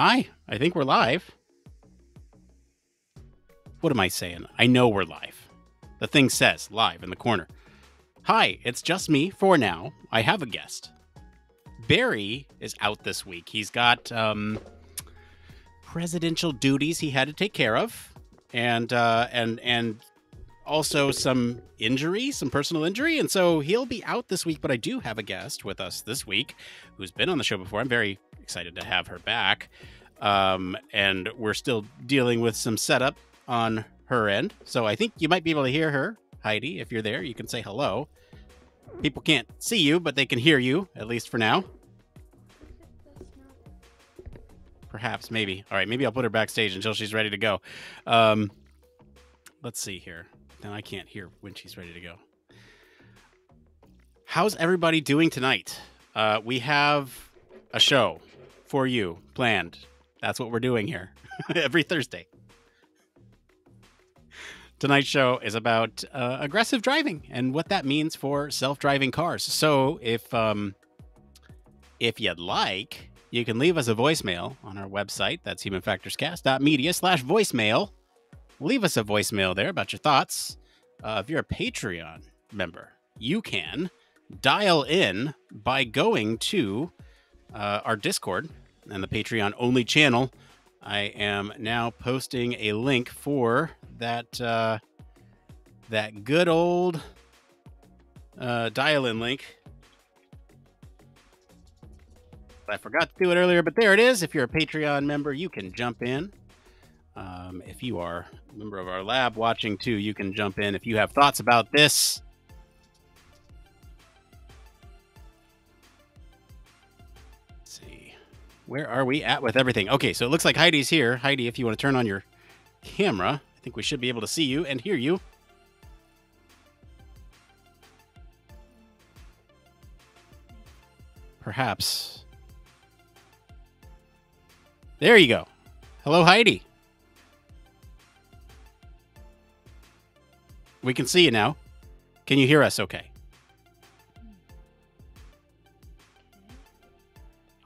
Hi, I think we're live. What am I saying? I know we're live. The thing says live in the corner. Hi, it's just me for now. I have a guest. Barry is out this week. He's got presidential duties he had to take care of, and also some injury, some personal injury, and so he'll be out this week. But I do have a guest with us this week who's been on the show before. I'm very excited to have her back, and we're still dealing with some setup on her end, so I think you might be able to hear her. Heidi, if you're there, you can say hello. People can't see you, but they can hear you, at least for now. Perhaps, maybe. All right, maybe I'll put her backstage until she's ready to go. Let's see here. Now I can't hear when she's ready to go. How's everybody doing tonight? We have a show for you planned. That's what we're doing here every Thursday. Tonight's show is about aggressive driving and what that means for self-driving cars. So if you'd like, you can leave us a voicemail on our website. That's humanfactorscast.media/voicemail. Leave us a voicemail there about your thoughts. If you're a Patreon member, you can dial in by going to our Discord and the Patreon only channel. I am now posting a link for that good old dial-in link. I forgot to do it earlier, but there it is. If you're a Patreon member, you can jump in. If you are a member of our lab watching too, you can jump in. If you have thoughts about this, let's see, where are we at with everything? Okay, so it looks like Heidi's here. Heidi, if you want to turn on your camera, I think we should be able to see you and hear you. Perhaps. There you go. Hello, Heidi. We can see you now. Can you hear us okay?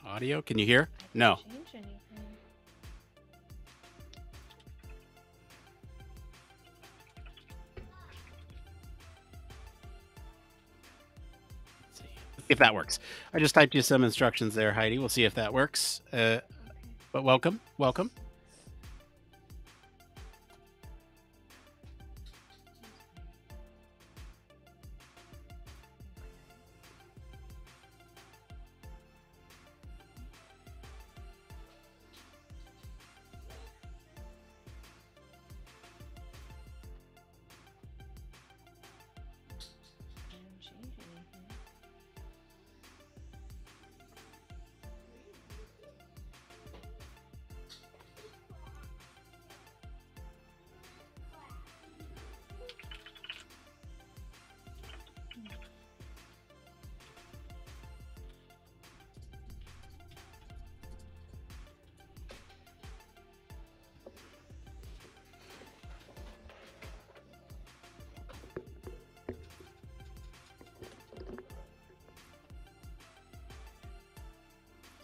Audio, can you hear? No. If that works. I just typed you some instructions there, Heidi. We'll see if that works. But welcome.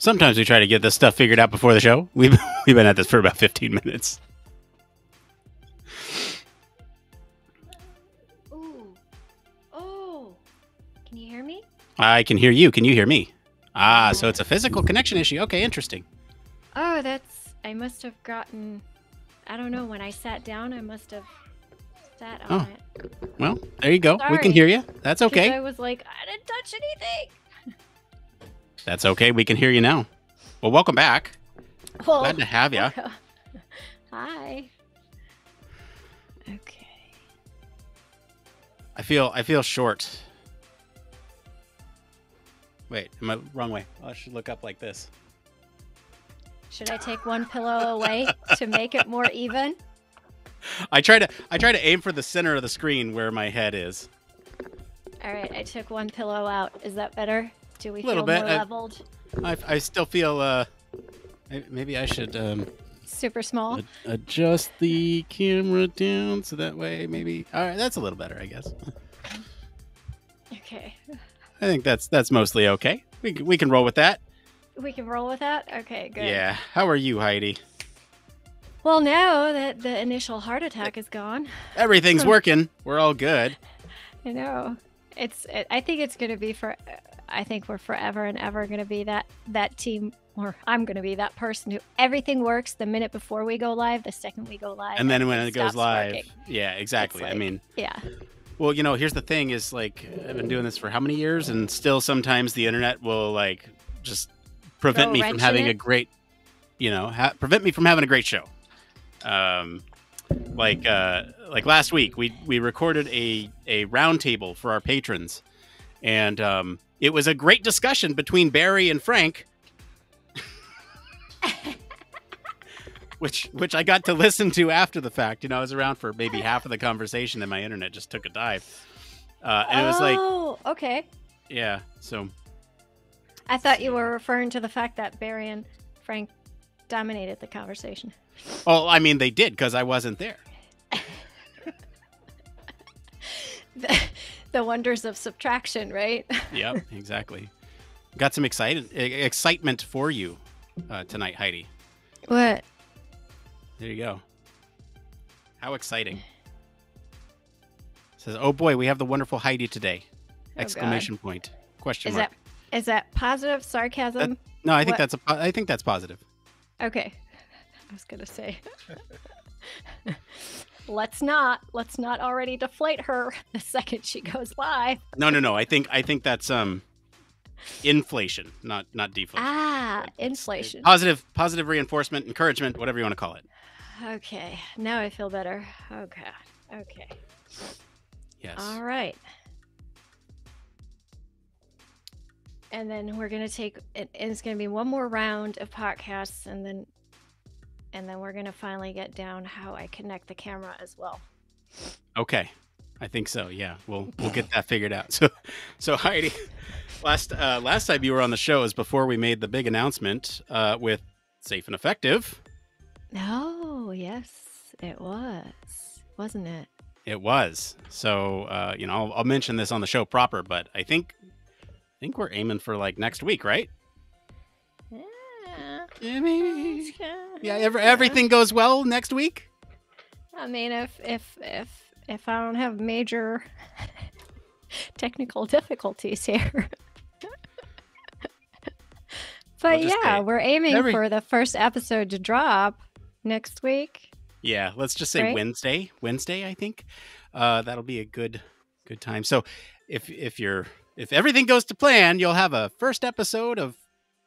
Sometimes we try to get this stuff figured out before the show. We've been at this for about 15 minutes. Ooh. Oh. Can you hear me? I can hear you. Can you hear me? Ah, so it's a physical connection issue. Okay, interesting. Oh, I must have gotten, I don't know, when I sat down, I must have sat on it. Well, there you go. Sorry. We can hear you. That's okay. I was like, I didn't touch anything. That's okay. We can hear you now. Well, welcome back. Well, glad to have you. Hi. Okay. I feel short. Wait, am I wrong way? I should look up like this. Should I take one pillow away to make it more even? I try to aim for the center of the screen where my head is. All right, I took one pillow out. Is that better? Do we A little feel bit. more leveled? I still feel maybe I should super small. Adjust the camera down so that way maybe. All right, that's a little better, I guess. Okay. I think that's mostly okay. We can roll with that. We can roll with that? Okay, good. Yeah. How are you, Heidi? Well, now that the initial heart attack is gone, Everything's working. We're all good. I know. I think it's going to be I think we're forever and ever going to be that team, or I'm going to be that person who everything works the minute before we go live, the second we go live. And then when it goes live. Working. Yeah, exactly. Like, I mean, yeah. Well, here's the thing is like, I've been doing this for how many years, and still sometimes the internet will like just prevent me from having a great, prevent me from having a great show. Like last week, we recorded a round table for our patrons, and it was a great discussion between Barry and Frank, which I got to listen to after the fact. I was around for maybe half of the conversation, and my internet just took a dive. And it was like, oh, okay. Yeah, so. I thought you were referring to the fact that Barry and Frank dominated the conversation. Oh, I mean, they did, because I wasn't there. The wonders of subtraction, right? Yep, exactly. Got some excitement for you tonight, Heidi. What? There you go. How exciting. It says, oh boy, we have the wonderful Heidi today. Exclamation point. Question mark. Is that positive sarcasm? No, I think that's positive. Okay. I was going to say. Let's not already deflate her the second she goes live. No. I think that's inflation, not deflation. Ah, inflation. Positive reinforcement, encouragement, whatever you want to call it. Okay. Now I feel better. Okay. Yes. All right. And then we're going to take it, and it's going to be one more round of podcasts, and then we're going to finally get down how I connect the camera as well. Okay. I think so. Yeah. We'll get that figured out. So Heidi, last time you were on the show is before we made the big announcement with Safe and Effective. Oh, yes, it was. Wasn't it? It was. So, I'll mention this on the show proper, but I think we're aiming for like next week, right? Yeah. Maybe. Yeah. Everything goes well next week. I mean, if I don't have major technical difficulties here. But yeah, we're aiming for the first episode to drop next week. Yeah, let's just say Wednesday, I think. That'll be a good time. So if everything goes to plan, you'll have a first episode of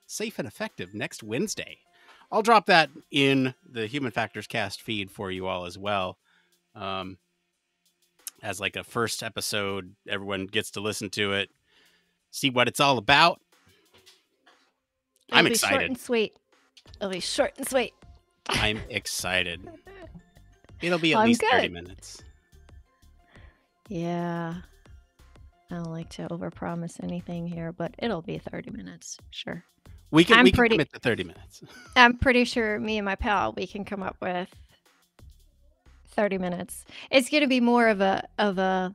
Safe and Effective next Wednesday. I'll drop that in the Human Factors Cast feed for you all as well. As like a first episode, everyone gets to listen to it, see what it's all about. I'm excited. Short and sweet. It'll be short and sweet. I'm excited. It'll be at least 30 minutes. Yeah. I don't like to overpromise anything here, but it'll be 30 minutes. Sure. We can commit to 30 minutes. I'm pretty sure me and my pal, we can come up with 30 minutes. It's going to be more of a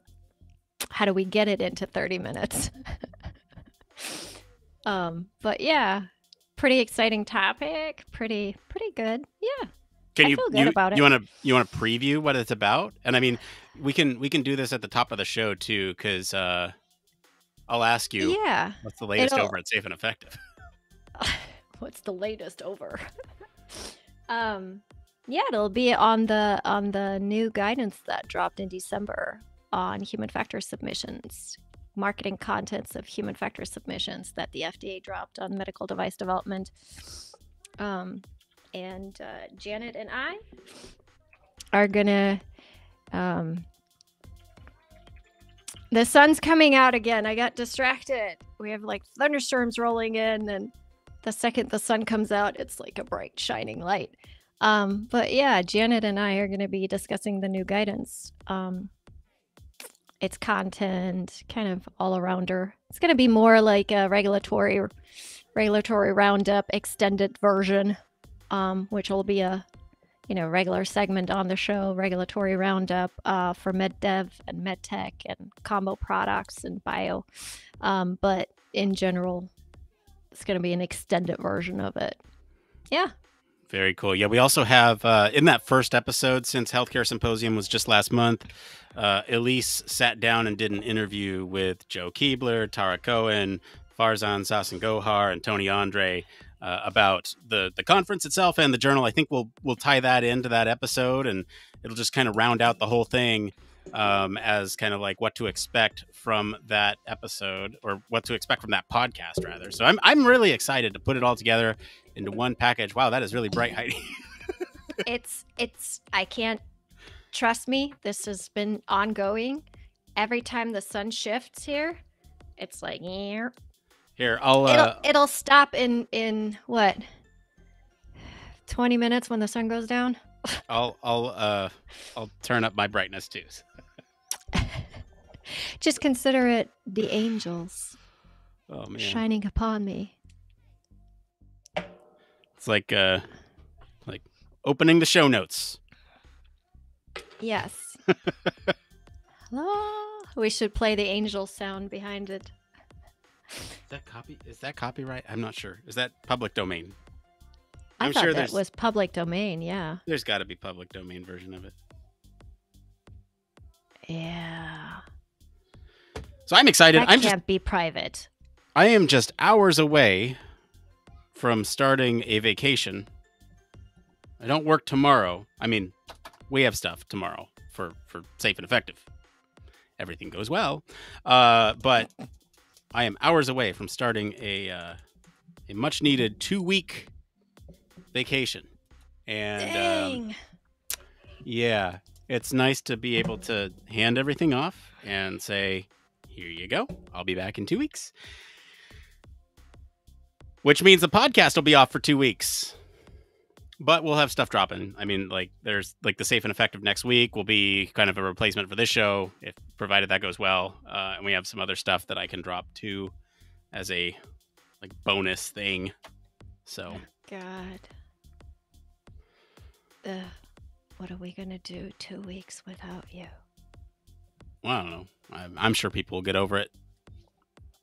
how do we get it into 30 minutes? But yeah, pretty exciting topic. Pretty good. Yeah. I feel good about it. You want to preview what it's about? And I mean, we can do this at the top of the show too, because I'll ask you. Yeah. What's the latest over at Safe and Effective? What's the latest over? Yeah, it'll be on the new guidance that dropped in December on human factor submissions, marketing contents of human factor submissions that the FDA dropped on medical device development. And Janet and I are gonna the sun's coming out again. I got distracted. We have like thunderstorms rolling in, and the second the sun comes out, it's like a bright shining light. But yeah, Janet and I are going to be discussing the new guidance. Its content, kind of all arounder. It's going to be more like a regulatory roundup extended version, which will be a regular segment on the show, regulatory roundup for med dev and med tech and combo products and bio. But in general, It's going to be an extended version of it. Yeah. Very cool. Yeah, we also have in that first episode, since Healthcare Symposium was just last month, Elise sat down and did an interview with Joe Keebler, Tara Cohen, Farzan Sasson-Gohar, and Tony Andre about the conference itself and the journal. I think we'll tie that into that episode, and it'll just kind of round out the whole thing as kind of like what to expect from that episode, or what to expect from that podcast, rather. So I'm really excited to put it all together into one package. Wow, that is really bright, Heidi. It's I can't, trust me, this has been ongoing. Every time the sun shifts here, it's like here I'll it'll stop in what, 20 minutes when the sun goes down. I'll turn up my brightness too. Just consider it the angels shining upon me. It's like opening the show notes. Yes. We should play the angel sound behind it. Is that copyright? I'm not sure. Is that public domain? I'm thought sure that was public domain, yeah. There's got to be public domain version of it. Yeah. So I'm excited. That can't be private. I am just hours away from starting a vacation. I don't work tomorrow. I mean, we have stuff tomorrow for safe and effective. Everything goes well. But I am hours away from starting a much needed 2-week vacation. And dang. Yeah, it's nice to be able to hand everything off and say, here you go. I'll be back in 2 weeks. Which means the podcast will be off for 2 weeks. But we'll have stuff dropping. I mean, like, there's like the Safe and Effective next week will be kind of a replacement for this show, if provided that goes well. And we have some other stuff that I can drop too as a like bonus thing. So God. What are we gonna do 2 weeks without you? Well, I don't know. I'm sure people will get over it.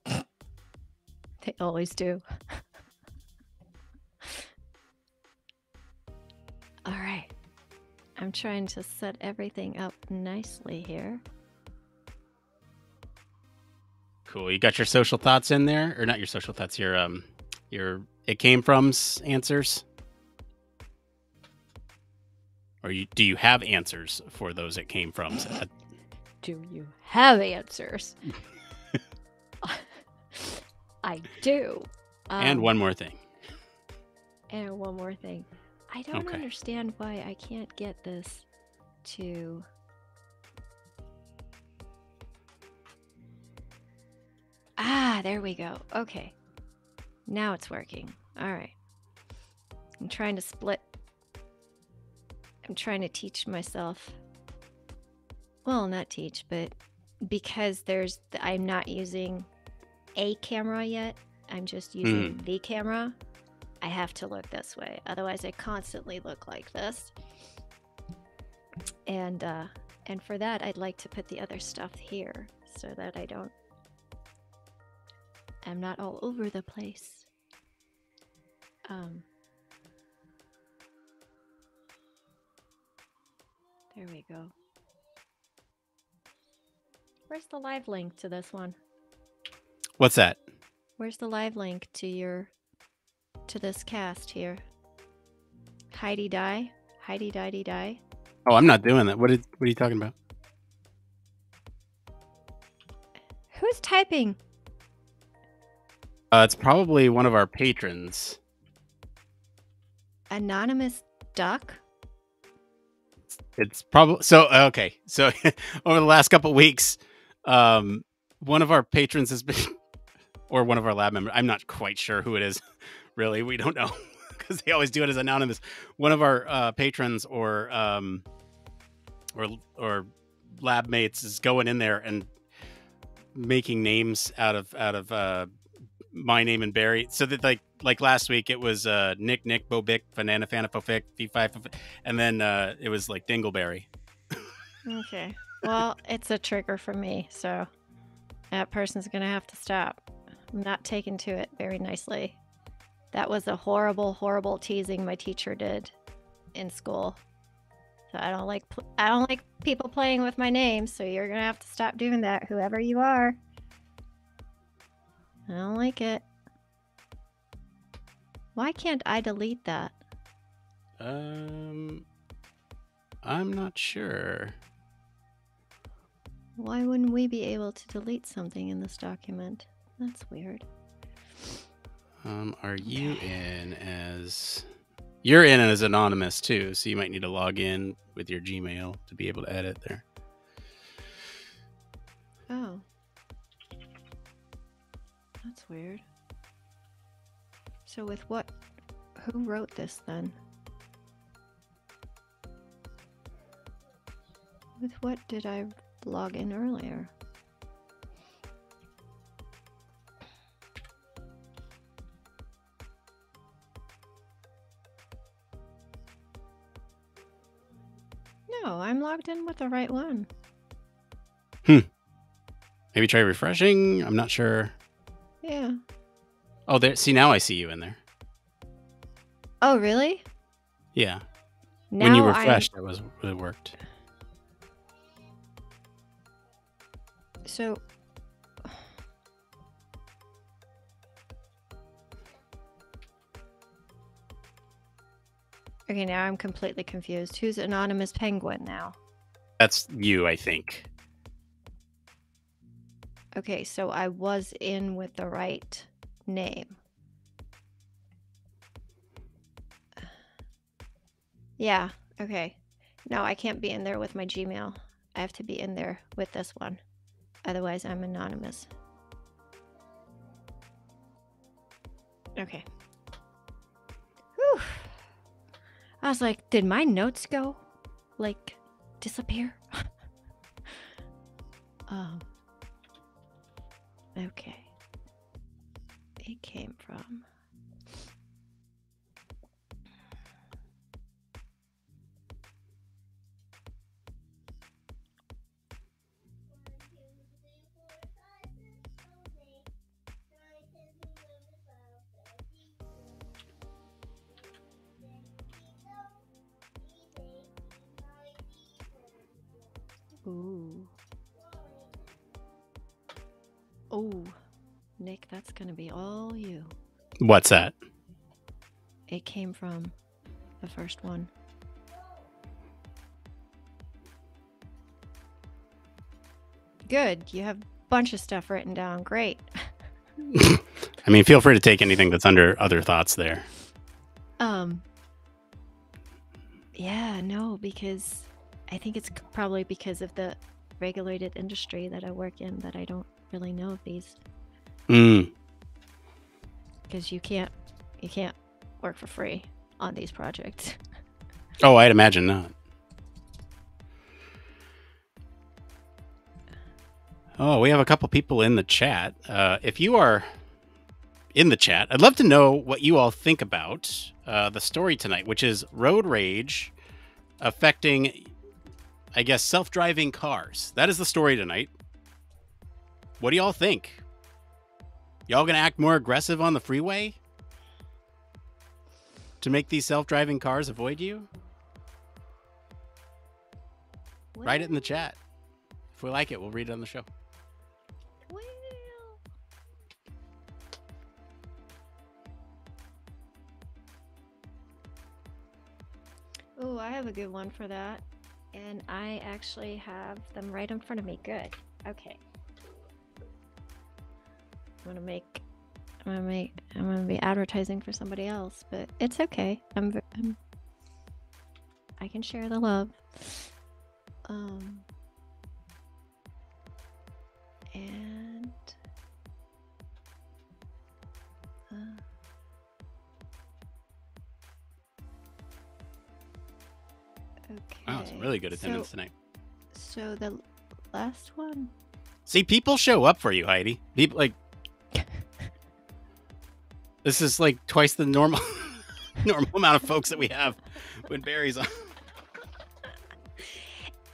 They always do. All right. I'm trying to set everything up nicely here. Cool. You got your social thoughts in there? Or not your social thoughts, your it came from's answers? Or do you have answers for those it came from? Do you have answers? I do. And one more thing. And one more thing. I don't understand why I can't get this to... Ah, there we go. Okay. Now it's working. All right. I'm trying to split. I'm trying to teach myself. Well, not teach, but because I'm not using a camera yet. I'm just using the camera. I have to look this way. Otherwise, I constantly look like this. And for that, I'd like to put the other stuff here so that I'm not all over the place. There we go. Where's the live link to this one? What's that? Where's the live link to this cast here? Heidi die? Heidi die? Oh, I'm not doing that. What are you talking about? Who's typing? It's probably one of our patrons. Anonymous Duck? It's probably so okay. So over the last couple of weeks, one of our patrons has been, or one of our lab members. I'm not quite sure who it is. Really, we don't know because they always do it as anonymous. One of our patrons or lab mates is going in there and making names out of my name and Barry. So that like last week it was Nick Bobic Banana Fanafofic V5, and then it was like Dingleberry. Okay. Well, it's a trigger for me, so that person's gonna have to stop. I'm not taking to it very nicely. That was a horrible, horrible teasing my teacher did in school. So I don't like people playing with my name, so you're gonna have to stop doing that, whoever you are. I don't like it. Why can't I delete that? I'm not sure. Why wouldn't we be able to delete something in this document? That's weird. Are you in as... You're in as anonymous too, so you might need to log in with your Gmail to be able to edit there. Oh. That's weird. So with what? Who wrote this then? With what did I log in earlier? No, I'm logged in with the right one. Maybe try refreshing. I'm not sure. Yeah. Oh, there. See, now I see you in there. Oh, really? Yeah. Now when you refreshed, it worked. So... Okay, now I'm completely confused. Who's Anonymous Penguin now? That's you, I think. Okay, so I was in with the right name. Yeah, okay. No, I can't be in there with my Gmail. I have to be in there with this one. Otherwise, I'm anonymous. Okay. Whew. I was like, did my notes go? Like, disappear? Okay. It came from... Ooh. Oh, Nick, that's gonna be all you. What's that? It came from the first one. Good, you have a bunch of stuff written down. Great. I mean, feel free to take anything that's under other thoughts there. Yeah, no, because I think it's probably because of the regulated industry that I work in that I don't really know of these. Because you can't work for free on these projects. Oh, I'd imagine not. Oh, we have a couple people in the chat. If you are in the chat, I'd love to know what you all think about the story tonight, which is road rage affecting, I guess, self-driving cars. That is the story tonight. What do y'all think? Y'all gonna act more aggressive on the freeway to make these self-driving cars avoid you? Well, Write it in the chat. If we like it, we'll read it on the show. well. Oh, I have a good one for that. And I actually have them right in front of me. Good. Okay. I'm gonna be advertising for somebody else, but it's okay. I can share the love. And okay. Wow, some really good attendance tonight. So the last one. See, people show up for you, Heidi. People like this is like twice the normal amount of folks that we have when Barry's on.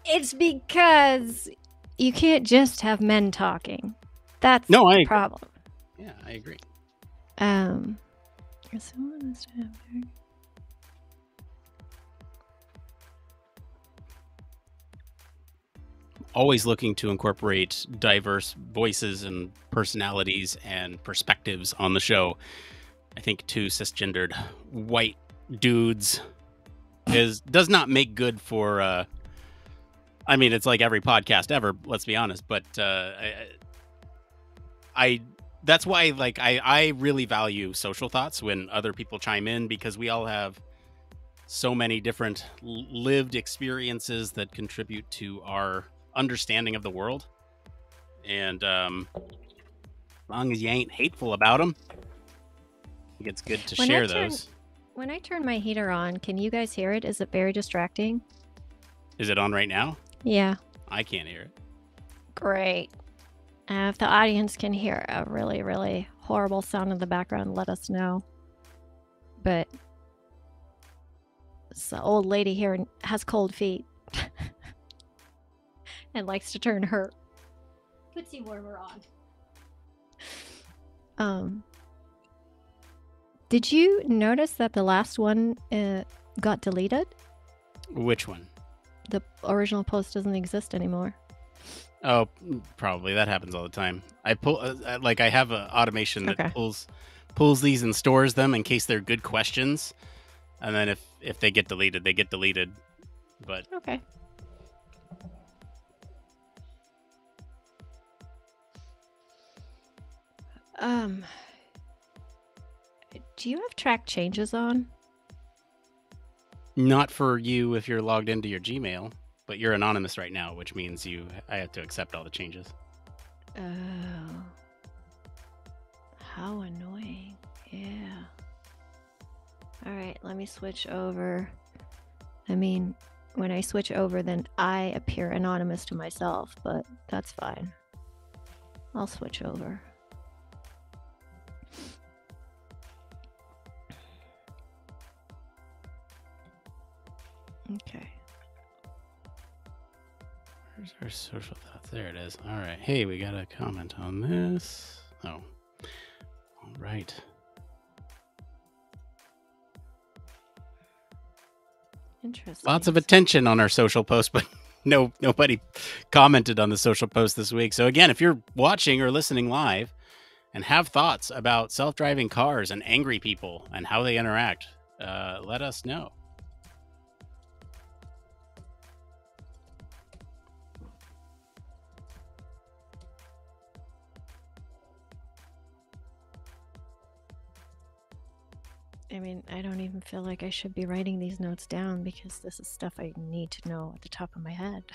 It's because you can't just have men talking. That's No, I the agree. problem. Yeah, I agree. Someone has to have their... Always looking to incorporate diverse voices and personalities and perspectives on the show. I think two cisgendered white dudes does not make good for I mean, it's like every podcast ever, let's be honest, but I that's why like I really value social thoughts when other people chime in, because we all have so many different lived experiences that contribute to our understanding of the world. And as long as you ain't hateful about them, I think it's good to share those. When I turn my heater on, can you guys hear it? Is it very distracting? Is it on right now? Yeah. I can't hear it. Great. If the audience can hear a really, really horrible sound in the background, let us know. But the old lady here has cold feet and likes to turn her footsie warmer on. Did you notice that the last one got deleted? Which one? The original post doesn't exist anymore. Oh, probably. That happens all the time. I pull I have an automation that pulls these and stores them in case they're good questions, and then if they get deleted, they get deleted. But okay. Do you have track changes on? Not for you if you're logged into your Gmail, but you're anonymous right now, which means I have to accept all the changes. Oh. How annoying. Yeah. All right, let me switch over. I mean, when I switch over, then I appear anonymous to myself, but that's fine. I'll switch over. Okay. Where's our social thoughts? There it is. All right. Hey, we got a comment on this. Oh. All right. Interesting. Lots of attention on our social post, but nobody commented on the social post this week. So again, if you're watching or listening live and have thoughts about self-driving cars and angry people and how they interact, let us know. I mean, I don't even feel like I should be writing these notes down because this is stuff I need to know at the top of my head.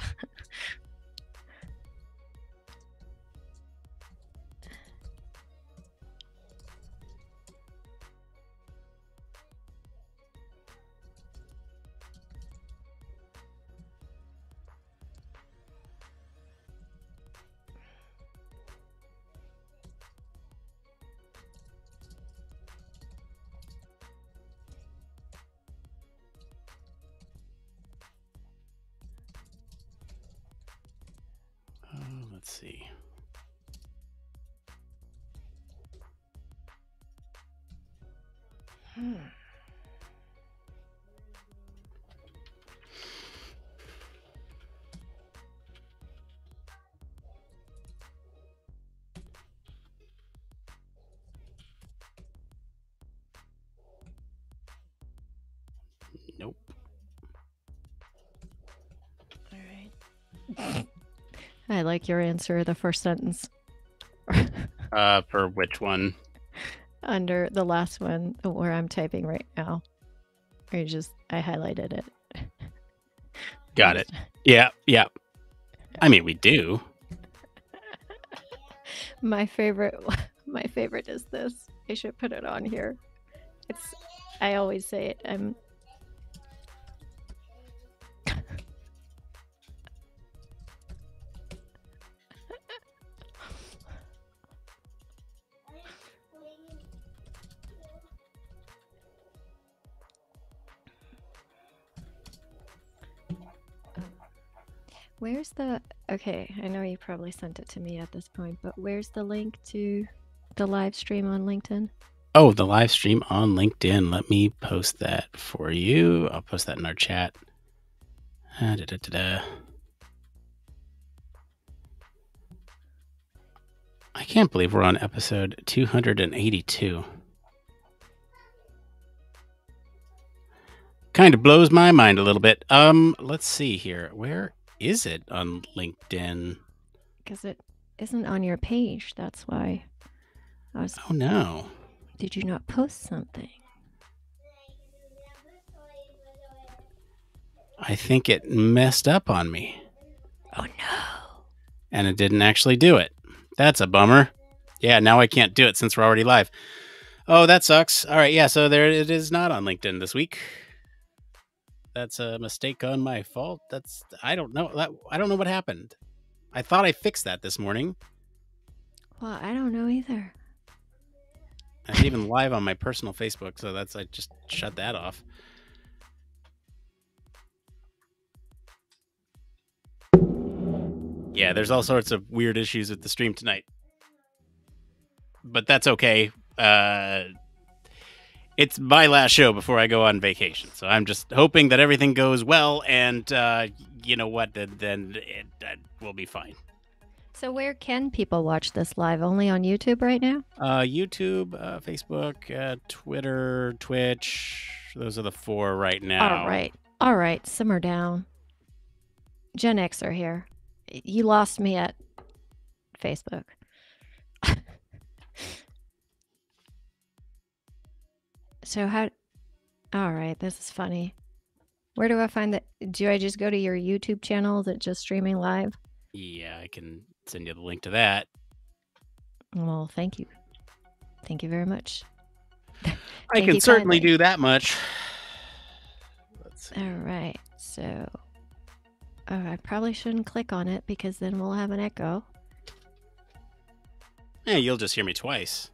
Let's see. Nope. All right. I like your answer, the first sentence. For which one? Under the last one where I'm typing right now. I highlighted it. Got it. Yeah. I mean, we do. My favorite is this. I should put it on here. I always say it. Where's the... Okay, I know you probably sent it to me at this point, but where's the link to the live stream on LinkedIn? Oh, the live stream on LinkedIn. Let me post that for you. I'll post that in our chat. I can't believe we're on episode 282. Kind of blows my mind a little bit. Let's see here. Where is it on LinkedIn? Because it isn't on your page. That's why. Oh no. Did you not post something? I think it messed up on me. Oh no. And it didn't actually do it. That's a bummer. Yeah, now I can't do it since we're already live. Oh, that sucks. All right, yeah, so there it is, not on LinkedIn this week. That's a mistake on my fault. I don't know what happened. I thought I fixed that this morning. Well, I don't know either. I'm even live on my personal Facebook, so I just shut that off. Yeah, there's all sorts of weird issues with the stream tonight. But that's okay. It's my last show before I go on vacation, so I'm just hoping that everything goes well, and you know what, then it will be fine. So where can people watch this live? Only on YouTube right now? YouTube, Facebook, Twitter, Twitch. Those are the 4 right now. All right. Simmer down. Gen X are here. You lost me at Facebook. So all right, this is funny. Where do I find that? Do I just go to your YouTube channel that's just streaming live? Yeah, I can send you the link to that. Well, thank you. Thank you very much. I can certainly do that much. Let's see. All right, so I probably shouldn't click on it because then we'll have an echo. Yeah, you'll just hear me twice.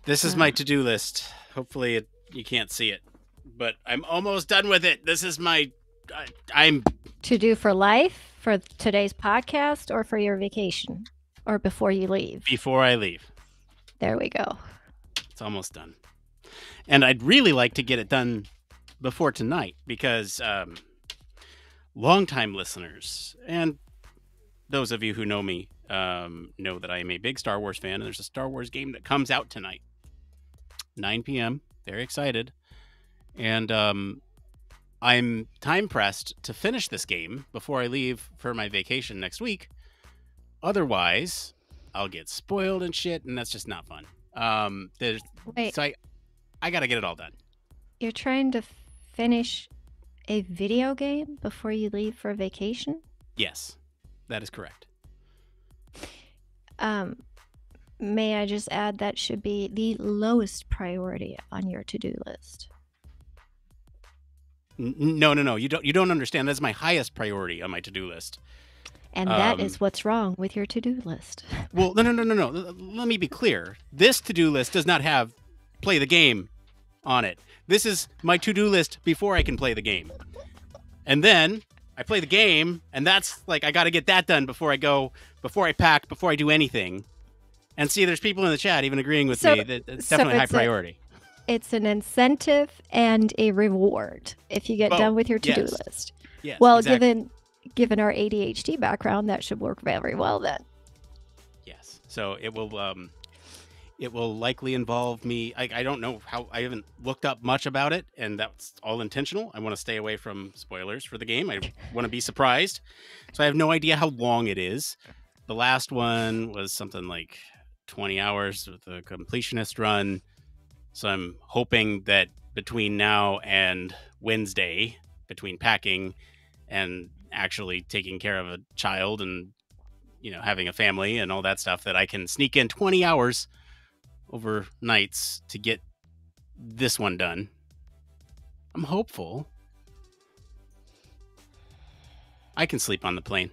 This is my to-do list. Hopefully you can't see it, but I'm almost done with it. This is I'm to-do for life, for today's podcast, or for your vacation, or before you leave? Before I leave. There we go. It's almost done. And I'd really like to get it done before tonight because longtime listeners and those of you who know me know that I am a big Star Wars fan, and there's a Star Wars game that comes out tonight. 9 p.m. Very excited. And I'm time pressed to finish this game before I leave for my vacation next week. Otherwise, I'll get spoiled and shit, and that's just not fun. Wait. So I got to get it all done. You're trying to finish a video game before you leave for vacation? Yes, that is correct. May I just add that should be the lowest priority on your to-do list? No. You don't understand. That's my highest priority on my to-do list. And that is what's wrong with your to-do list. Well, no. Let me be clear. This to-do list does not have play the game on it. This is my to-do list before I can play the game. And then I play the game, and that's like I got to get that done before I pack, before I do anything. And see, there's people in the chat even agreeing with me that it's definitely high priority. It's an incentive and a reward if you get done with your to-do list. Yes, well, exactly. given our ADHD background, that should work very well then. Yes. So it will likely involve me. I don't know how. I haven't looked up much about it, and that's all intentional. I want to stay away from spoilers for the game. I want to be surprised. So I have no idea how long it is. The last one was something like 20 hours with a completionist run. So I'm hoping that between now and Wednesday, between packing and actually taking care of a child and, having a family and all that stuff, that I can sneak in 20 hours over nights to get this one done. I'm hopeful. I can sleep on the plane.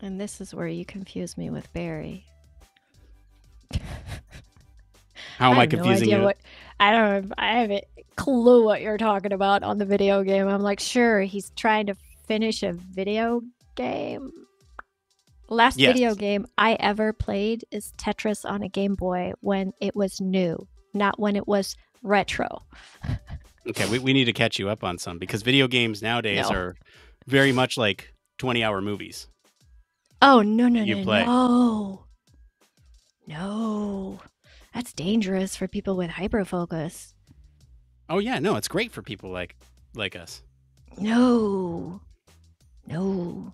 And this is where you confuse me with Barry. How am I confusing you? I have a clue what you're talking about on the video game. I'm like, sure, he's trying to finish a video game. Last Yes. video game I ever played is Tetris on a Game Boy when it was new, not when it was retro. Okay, we need to catch you up on some because video games nowadays No. are very much like 20-hour movies. Oh, no, no, You no, play. no. No. That's dangerous for people with hyperfocus. Oh yeah, no, it's great for people like us. No. No.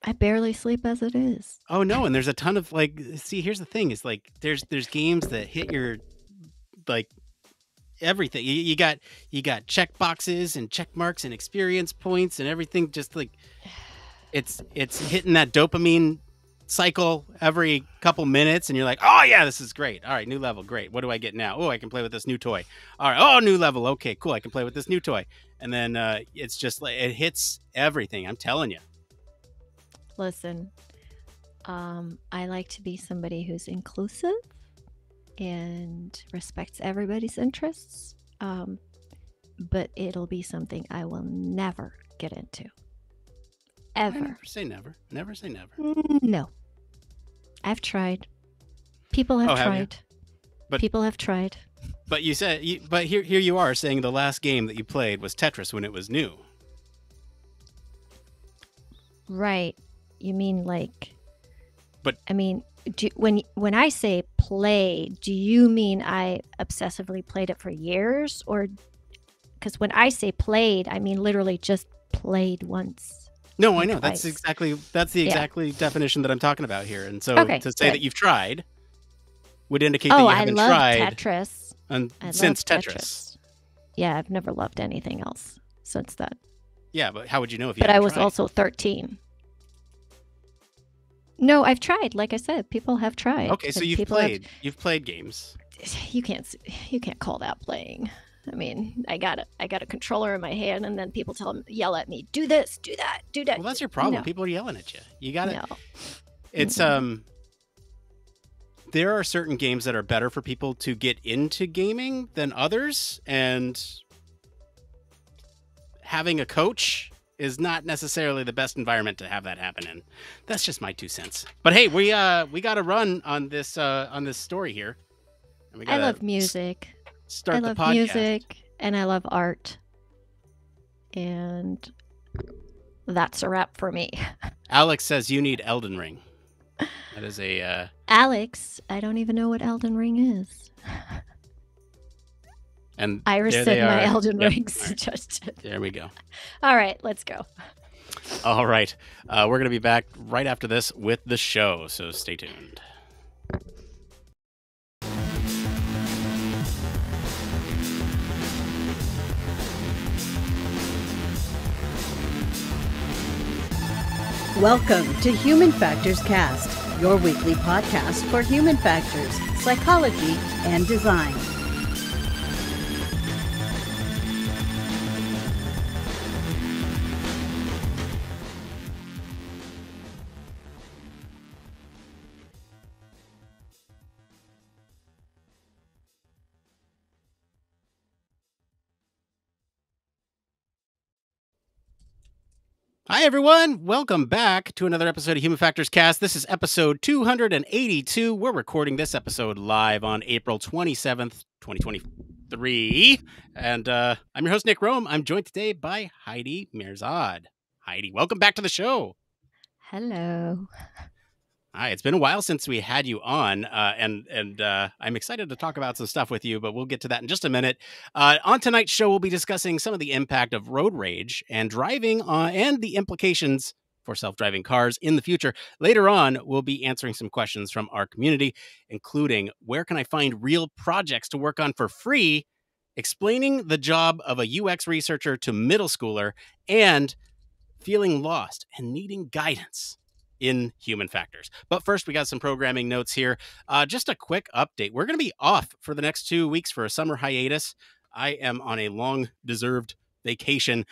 I barely sleep as it is. Oh no, and there's a ton of like. See, here's the thing: is like there's games that hit your like everything. You got check boxes and check marks and experience points and everything. Just like it's hitting that dopamine cycle every couple minutes, and you're like, oh yeah, this is great. All right, new level, great. What do I get now? Oh, I can play with this new toy. All right, oh, new level, okay, cool. I can play with this new toy, and then it's just like it hits everything. I'm telling you. Listen, I like to be somebody who's inclusive and respects everybody's interests, but it'll be something I will never get into. Ever. Never say never. Never say never. No. I've tried. People have tried. But people have tried. But you said, but here you are saying the last game that you played was Tetris when it was new. Right. You mean like? But I mean, when I say play, do you mean I obsessively played it for years, or because when I say played, I mean literally just played once? No, I know that's the exactly definition that I'm talking about here. And so to say that you've tried would indicate that you haven't tried Tetris. Since Tetris. Yeah, I've never loved anything else since that. Yeah, but how would you know if you? But I was also 13. No, I've tried. Like I said, people have tried. Okay, so you've played games. You can't call that playing. I mean, I got a controller in my hand, and then people yell at me, do this, do that, do that. Well, that's your problem. No. People are yelling at you. You got it. No. It's there are certain games that are better for people to get into gaming than others, and having a coach is not necessarily the best environment to have that happen in. That's just my 2 cents. But hey, we got to run on this story here. And I love music. I love music, and I love art, and that's a wrap for me. Alex says you need Elden Ring. That is a Alex, I don't even know what Elden Ring is. And Iris said my Elden Ring right. suggested. There we go. All right, let's go. All right. We're going to be back right after this with the show, so stay tuned. Welcome to Human Factors Cast, your weekly podcast for human factors, psychology, and design. Hi, everyone. Welcome back to another episode of Human Factors Cast. This is episode 282. We're recording this episode live on April 27th, 2023. And I'm your host, Nick Roome. I'm joined today by Heidi Mehrzad. Heidi, welcome back to the show. Hello. Hi, it's been a while since we had you on, and I'm excited to talk about some stuff with you, but we'll get to that in just a minute. On tonight's show, we'll be discussing some of the impact of road rage and driving and the implications for self-driving cars in the future. Later on, we'll be answering some questions from our community, including where can I find real projects to work on for free, explaining the job of a UX researcher to middle schooler, and feeling lost and needing guidance in human factors. But first, we got some programming notes here. Just a quick update. We're going to be off for the next 2 weeks for a summer hiatus. I am on a long-deserved vacation.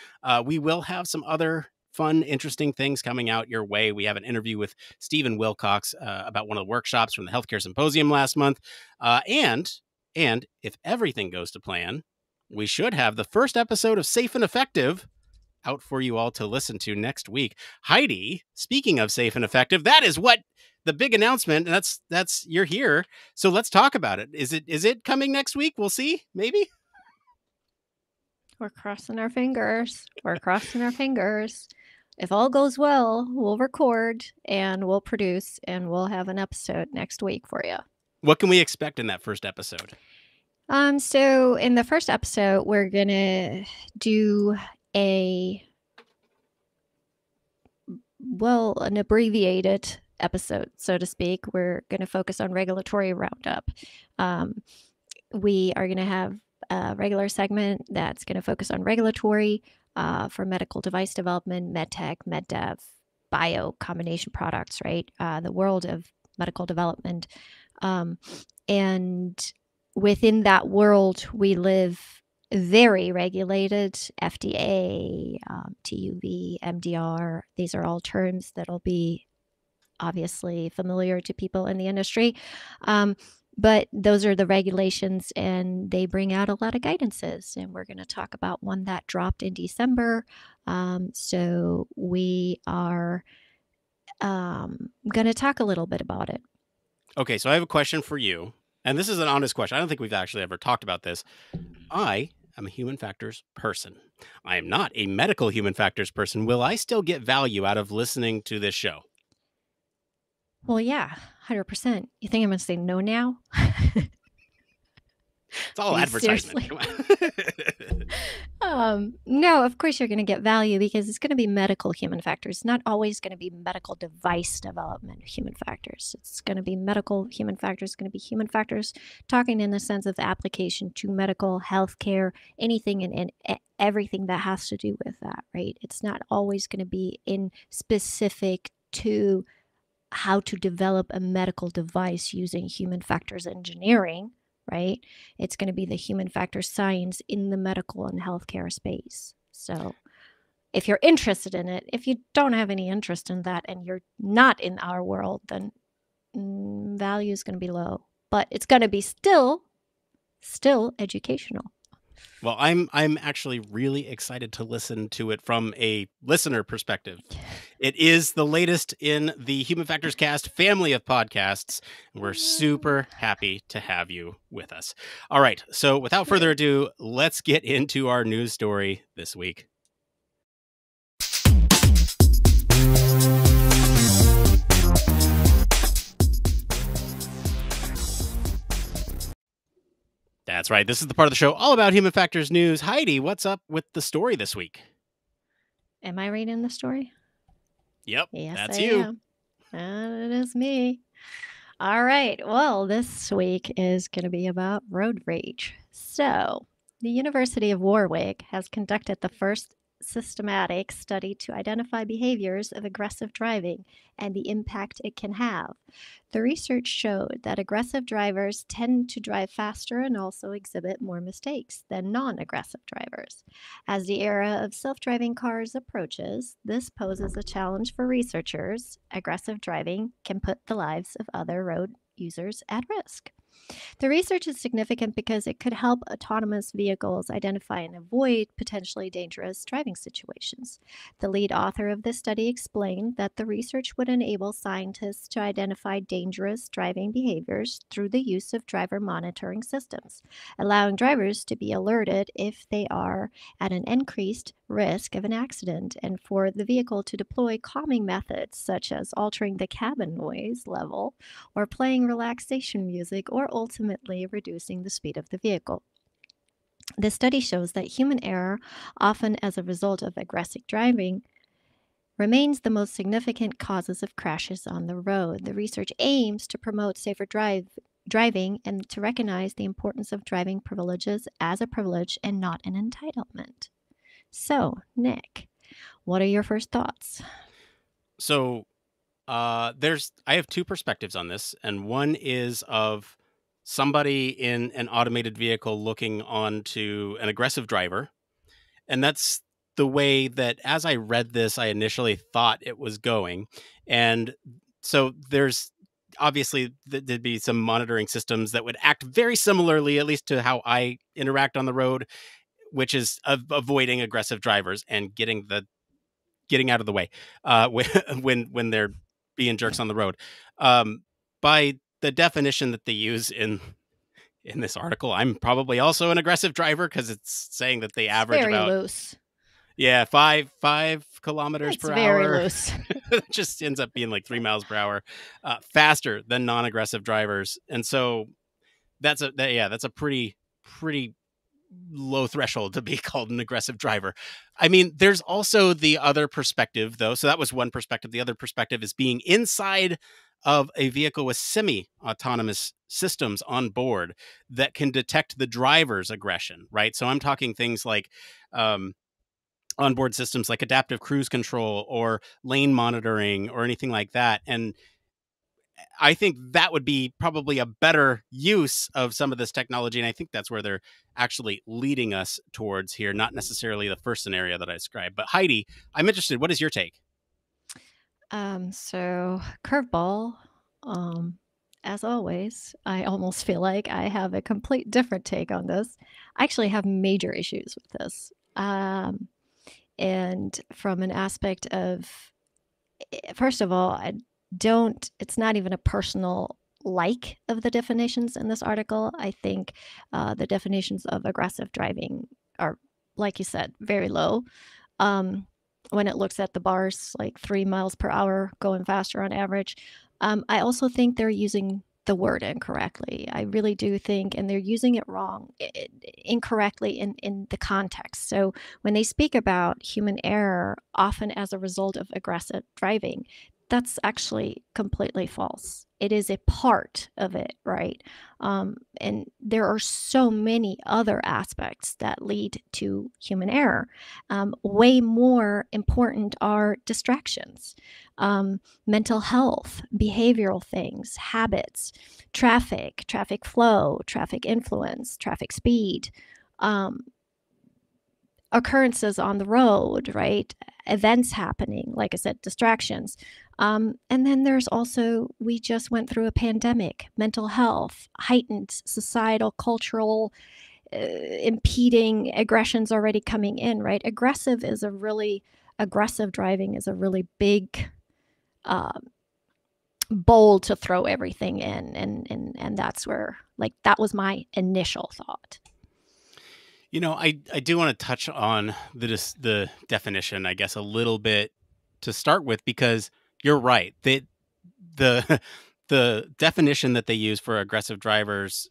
We will have some other fun, interesting things coming out your way. We have an interview with Stephen Wilcox about one of the workshops from the Healthcare Symposium last month. And if everything goes to plan, we should have the first episode of Safe and Effective out for you all to listen to next week. Heidi, speaking of safe and effective, that is what the big announcement, and that's you're here. So let's talk about it. Is it coming next week? We'll see, maybe. We're crossing our fingers. We're crossing our fingers. If all goes well, we'll record and we'll produce and we'll have an episode next week for you. What can we expect in that first episode? So in the first episode, we're gonna do an abbreviated episode, so to speak. We're gonna focus on regulatory roundup. We are gonna have a regular segment that's gonna focus on regulatory for medical device development, medtech, meddev, bio combination products, right? The world of medical development. And within that world, we live very regulated, FDA, TUV, MDR. These are all terms that'll be obviously familiar to people in the industry. But those are the regulations, and they bring out a lot of guidances. And we're going to talk about one that dropped in December. So we are going to talk a little bit about it. Okay, so I have a question for you. And this is an honest question. I don't think we've actually ever talked about this. I am a human factors person. I am not a medical human factors person. Will I still get value out of listening to this show? Well, yeah, 100%. You think I'm going to say no now? It's all advertisement. No, of course you're going to get value because it's going to be medical human factors. It's not always going to be medical device development human factors. It's going to be medical human factors. It's going to be human factors talking in the sense of application to medical, healthcare, anything and everything that has to do with that, right? It's not always going to be in specific to how to develop a medical device using human factors engineering, right? It's going to be the human factor science in the medical and healthcare space. So if you're interested in it, if you don't have any interest in that and you're not in our world, then value is going to be low. But it's going to be still educational. Well, I'm actually really excited to listen to it from a listener perspective. It is the latest in the Human Factors Cast family of podcasts. We're super happy to have you with us. All right, so without further ado, let's get into our news story this week. That's right. This is the part of the show all about human factors news. Heidi, what's up with the story this week? Am I reading the story? Yep, yes, that's I you. Am. And it is me. All right. Well, this week is going to be about road rage. So, the University of Warwick has conducted the first systematic study to identify behaviors of aggressive driving and the impact it can have. The research showed that aggressive drivers tend to drive faster and also exhibit more mistakes than non-aggressive drivers. As the era of self-driving cars approaches, this poses a challenge for researchers. Aggressive driving can put the lives of other road users at risk. The research is significant because it could help autonomous vehicles identify and avoid potentially dangerous driving situations. The lead author of this study explained that the research would enable scientists to identify dangerous driving behaviors through the use of driver monitoring systems, allowing drivers to be alerted if they are at an increased risk of an accident, and for the vehicle to deploy calming methods such as altering the cabin noise level or playing relaxation music or ultimately reducing the speed of the vehicle. The study shows that human error, often as a result of aggressive driving, remains the most significant causes of crashes on the road. The research aims to promote safer driving and to recognize the importance of driving privileges as a privilege and not an entitlement. So, Nick, what are your first thoughts? So, I have two perspectives on this, and one is of somebody in an automated vehicle looking onto an aggressive driver. And that's the way that, as I read this, I initially thought it was going. And so there's obviously there'd be some monitoring systems that would act very similarly, at least to how I interact on the road, which is avoiding aggressive drivers and getting out of the way when they're being jerks on the road. By the definition that they use in this article, I'm probably also an aggressive driver because it's saying that they It's average very about loose. 5 kilometers It's per very hour. loose. It just ends up being like 3 miles per hour faster than non-aggressive drivers, and so that's a pretty low threshold to be called an aggressive driver. I mean, there's also the other perspective, though. So that was one perspective. The other perspective is being inside of a vehicle with semi-autonomous systems on board that can detect the driver's aggression, right? So I'm talking things like onboard systems like adaptive cruise control or lane monitoring or anything like that. And I think that would be probably a better use of some of this technology. And I think that's where they're actually leading us towards here, not necessarily the first scenario that I described. But Heidi, I'm interested. What is your take? So curveball, as always, I almost feel like I have a complete different take on this. I actually have major issues with this. And from an aspect of, first of all, it's not even a personal like of the definitions in this article. I think the definitions of aggressive driving are, like you said, very low. When it looks at the bars, like 3 miles per hour going faster on average. I also think they're using the word incorrectly. I really do think, and they're using it wrong, incorrectly in the context. So when they speak about human error, often as a result of aggressive driving, that's actually completely false. It is a part of it, right? And there are so many other aspects that lead to human error. Way more important are distractions, mental health, behavioral things, habits, traffic flow, traffic influence, traffic speed, occurrences on the road, right? Events happening, like I said, distractions. And then there's also, we just went through a pandemic, mental health, heightened societal, cultural, impeding aggressions already coming in, right? Aggressive driving is a really big bowl to throw everything in. And that's where, like, that was my initial thought. You know, I do want to touch on the definition, I guess, a little bit to start with, because you're right. The definition that they use for aggressive drivers,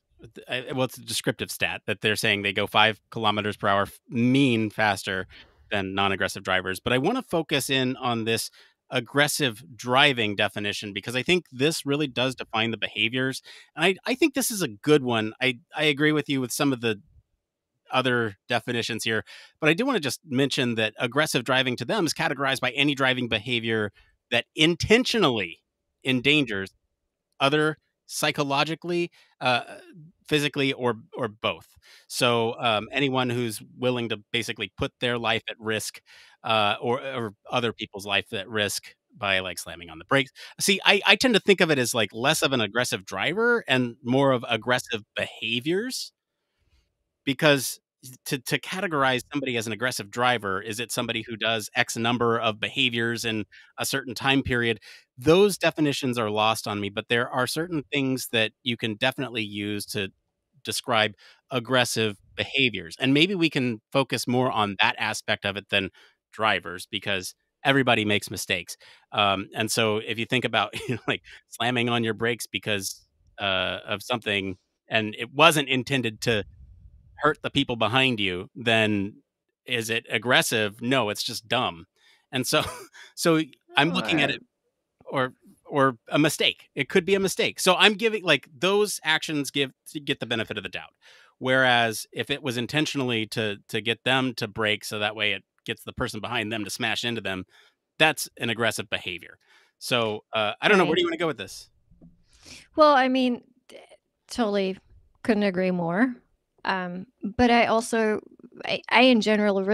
well, it's a descriptive stat that they're saying they go 5 kilometers per hour mean faster than non-aggressive drivers. But I want to focus in on this aggressive driving definition because I think this really does define the behaviors. And I think this is a good one. I agree with you with some of the other definitions here, but I do want to just mention that aggressive driving to them is categorized by any driving behavior that intentionally endangers other psychologically, physically, or both. So anyone who's willing to basically put their life at risk, or other people's life at risk by like slamming on the brakes. See, I tend to think of it as like less of an aggressive driver and more of aggressive behaviors, because to categorize somebody as an aggressive driver, is it somebody who does X number of behaviors in a certain time period? Those definitions are lost on me, but there are certain things that you can definitely use to describe aggressive behaviors. And maybe we can focus more on that aspect of it than drivers, because everybody makes mistakes. And so if you think about like slamming on your brakes because of something and it wasn't intended to hurt the people behind you, then is it aggressive? No, it's just dumb. And so so I'm looking at Or it, or a mistake. It could be a mistake. So I'm giving like those actions get the benefit of the doubt. Whereas if it was intentionally to get them to brake so that way it gets the person behind them to smash into them, that's an aggressive behavior. So I don't know, where do right. you want to go with this? Well, I mean, totally couldn't agree more. But I also, I in general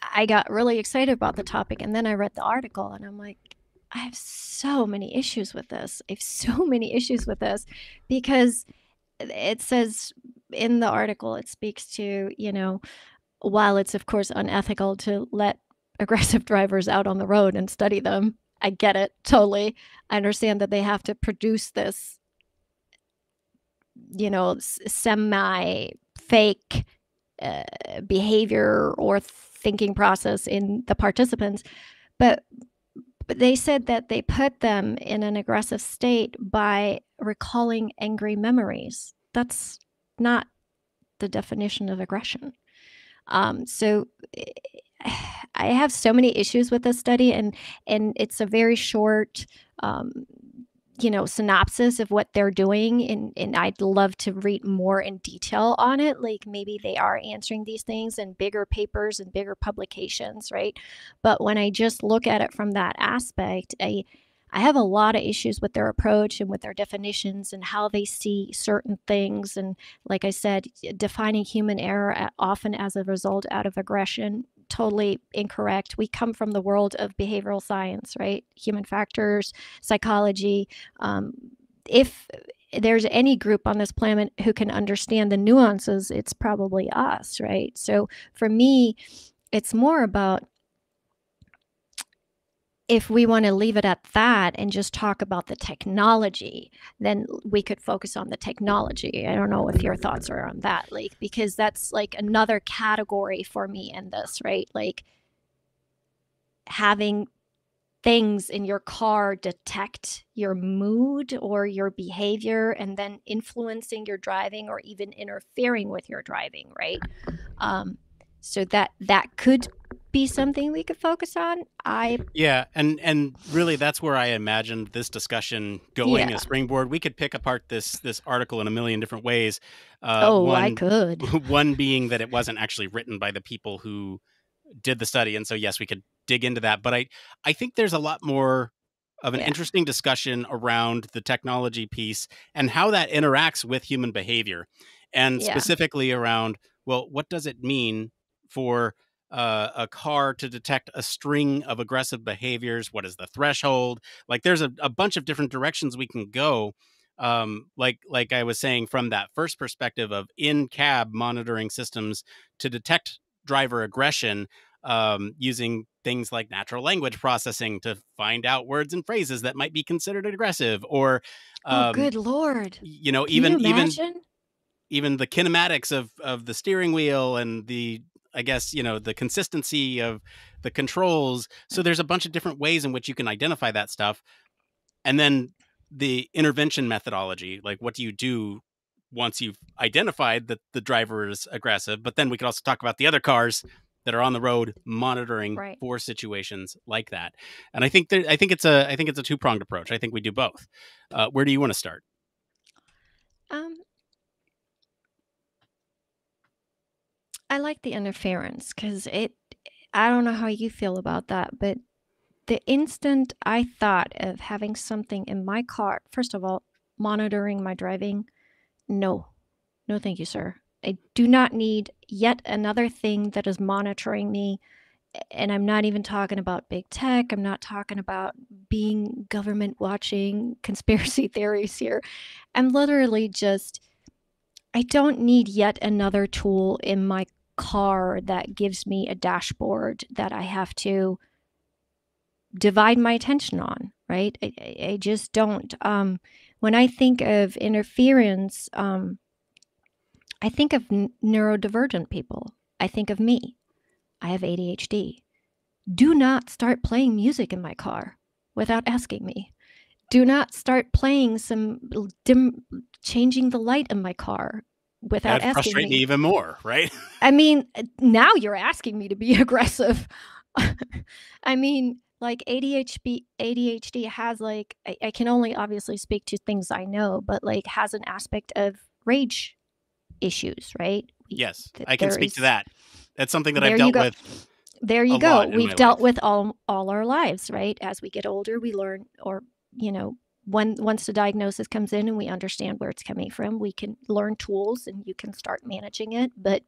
I got really excited about the topic, and then I read the article, and I'm like, I have so many issues with this. I have so many issues with this because it says in the article, it speaks to, while it's of course unethical to let aggressive drivers out on the road and study them, I get it totally. I understand that they have to produce this, semi fake behavior or thinking process in the participants, but they said that they put them in an aggressive state by recalling angry memories. That's not the definition of aggression. So I have so many issues with this study, and it's a very short, synopsis of what they're doing, and I'd love to read more in detail on it. Like maybe they are answering these things in bigger papers and bigger publications, right? But when I just look at it from that aspect, I have a lot of issues with their approach and with their definitions and how they see certain things. And like I said, defining human error often as a result out of aggression, totally incorrect. We come from the world of behavioral science, right? Human factors, psychology. If there's any group on this planet who can understand the nuances, it's probably us, right? So for me, it's more about, if we want to leave it at that and just talk about the technology, then we could focus on the technology. I don't know if your thoughts are on that, like, because that's like another category for me in this, right? Like having things in your car detect your mood or your behavior and then influencing your driving or even interfering with your driving, right? So that could be something we could focus on. Yeah, and really that's where I imagined this discussion going, a springboard. We could pick apart this article in a million different ways. I could. One being that it wasn't actually written by the people who did the study, and so yes, we could dig into that. But I think there's a lot more of an interesting discussion around the technology piece and how that interacts with human behavior, and specifically around, well, what does it mean for a car to detect a string of aggressive behaviors? What is the threshold? Like there's a bunch of different directions we can go. Like I was saying, from that first perspective of in-cab monitoring systems to detect driver aggression, using things like natural language processing to find out words and phrases that might be considered aggressive, or good Lord. Can you imagine? even the kinematics of the steering wheel and the, I guess, the consistency of the controls. So there's a bunch of different ways in which you can identify that stuff. And then the intervention methodology, like what do you do once you've identified that the driver is aggressive? But then we could also talk about the other cars that are on the road monitoring for situations like that. And I think it's a two-pronged approach. I think we do both. Where do you want to start? I like the interference because I don't know how you feel about that, but the instant I thought of having something in my car, first of all, monitoring my driving, no, thank you, sir. I do not need yet another thing that is monitoring me. And I'm not even talking about big tech. I'm not talking about being government watching conspiracy theories here. I'm literally just, I don't need yet another tool in my car that gives me a dashboard that I have to divide my attention on, right? I just don't. When I think of interference, I think of neurodivergent people. I think of me. I have ADHD. Do not start playing music in my car without asking me. Do not start playing changing the light in my car without asking me. That'd frustrate me even more, right? I mean, now you're asking me to be aggressive. I mean, like ADHD has like, I can only obviously speak to things I know, but like has an aspect of rage issues, right? Yes, I can speak to that. That's something that I've dealt with. There you go. We've dealt with all our lives, right? As we get older, we learn, or, once the diagnosis comes in and we understand where it's coming from, we can learn tools and you can start managing it. But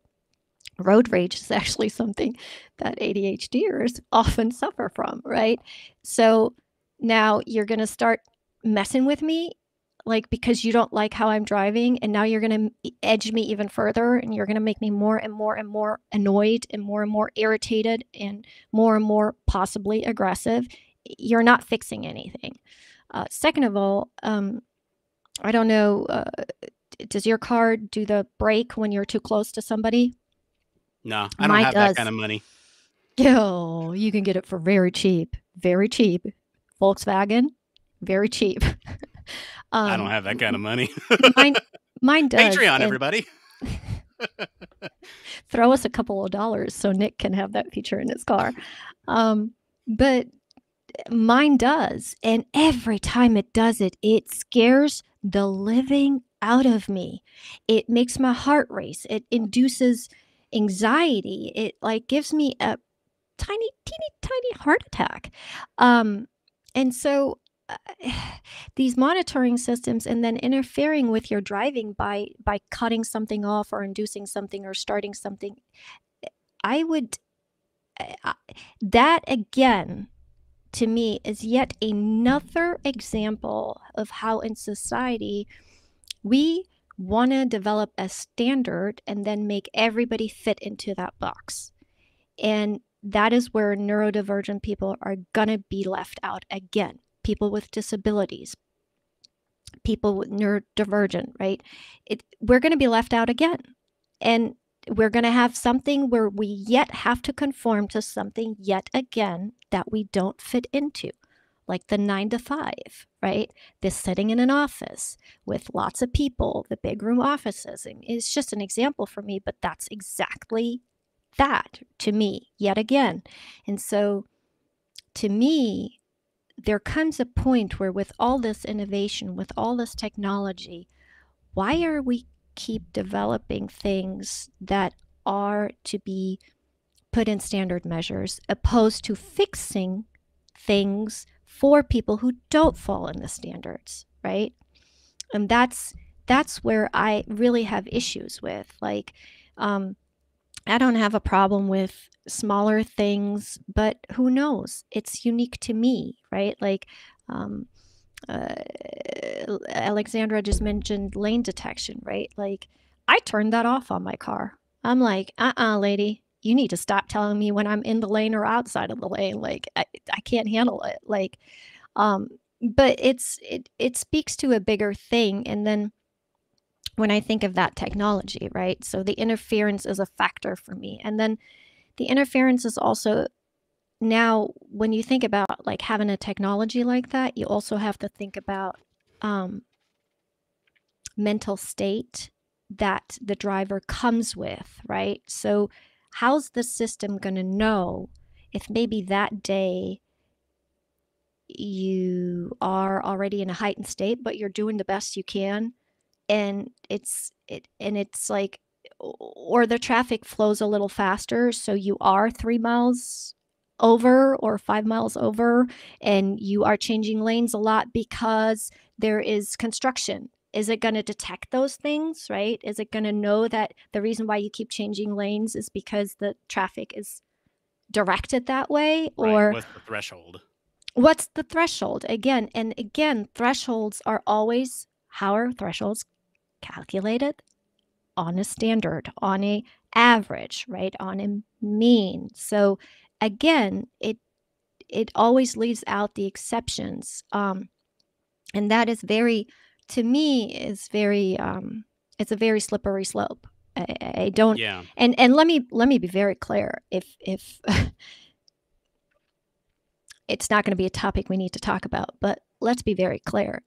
road rage is actually something that ADHDers often suffer from, right? So now you're going to start messing with me. like, because you don't like how I'm driving, and now you're going to edge me even further, and you're going to make me more and more and more annoyed and more irritated and more possibly aggressive. You're not fixing anything. Second of all, I don't know, does your car do the brake when you're too close to somebody? No, I don't have that kind of money. Oh, you can get it for very cheap. Very cheap. Volkswagen, very cheap. I don't have that kind of money. Mine does. Patreon, everybody. Throw us a couple of dollars so Nick can have that feature in his car. But mine does. And every time it does it, it scares the living out of me. It makes my heart race. It induces anxiety. It like gives me a tiny, teeny, tiny heart attack. And so these monitoring systems and then interfering with your driving by cutting something off or inducing something or starting something, I would, that again, to me, is yet another example of how in society we want to develop a standard and then make everybody fit into that box. And that is where neurodivergent people are going to be left out again. People with disabilities, people with neurodivergent, right? We're going to be left out again. And we're going to have something where we yet have to conform to something yet again that we don't fit into, like the 9 to 5, right? This sitting in an office with lots of people, the big room offices. And it's just an example for me, but that's exactly that to me yet again. And so to me, there comes a point where with all this innovation, with all this technology, why are we keep developing things that are to be put in standard measures opposed to fixing things for people who don't fall in the standards, right? And that's where I really have issues with. Like, I don't have a problem with smaller things, but who knows? It's unique to me, right? Like, Alexandra just mentioned lane detection, right? Like, I turned that off on my car. I'm like, lady, you need to stop telling me when I'm in the lane or outside of the lane. Like, I can't handle it. Like, but it speaks to a bigger thing. And then when I think of that technology, right? So the interference is a factor for me. And then the interference is also, now when you think about like having a technology like that, you also have to think about mental state that the driver comes with, right? So how's the system going to know if maybe that day you are already in a heightened state, but you're doing the best you can, and it's like, or the traffic flows a little faster, so you are 3 miles over or 5 miles over, and you are changing lanes a lot because there is construction. Is it going to detect those things, right? Is it going to know that the reason why you keep changing lanes is because the traffic is directed that way? Or what's the threshold? What's the threshold? Again, and again, thresholds are always, how are thresholds calculated? On a standard, on a average, right? On a mean. So again, it always leaves out the exceptions. And that is very, to me, is very, it's a very slippery slope. I don't, yeah. And let me be very clear. If it's not going to be a topic we need to talk about, but let's be very clear.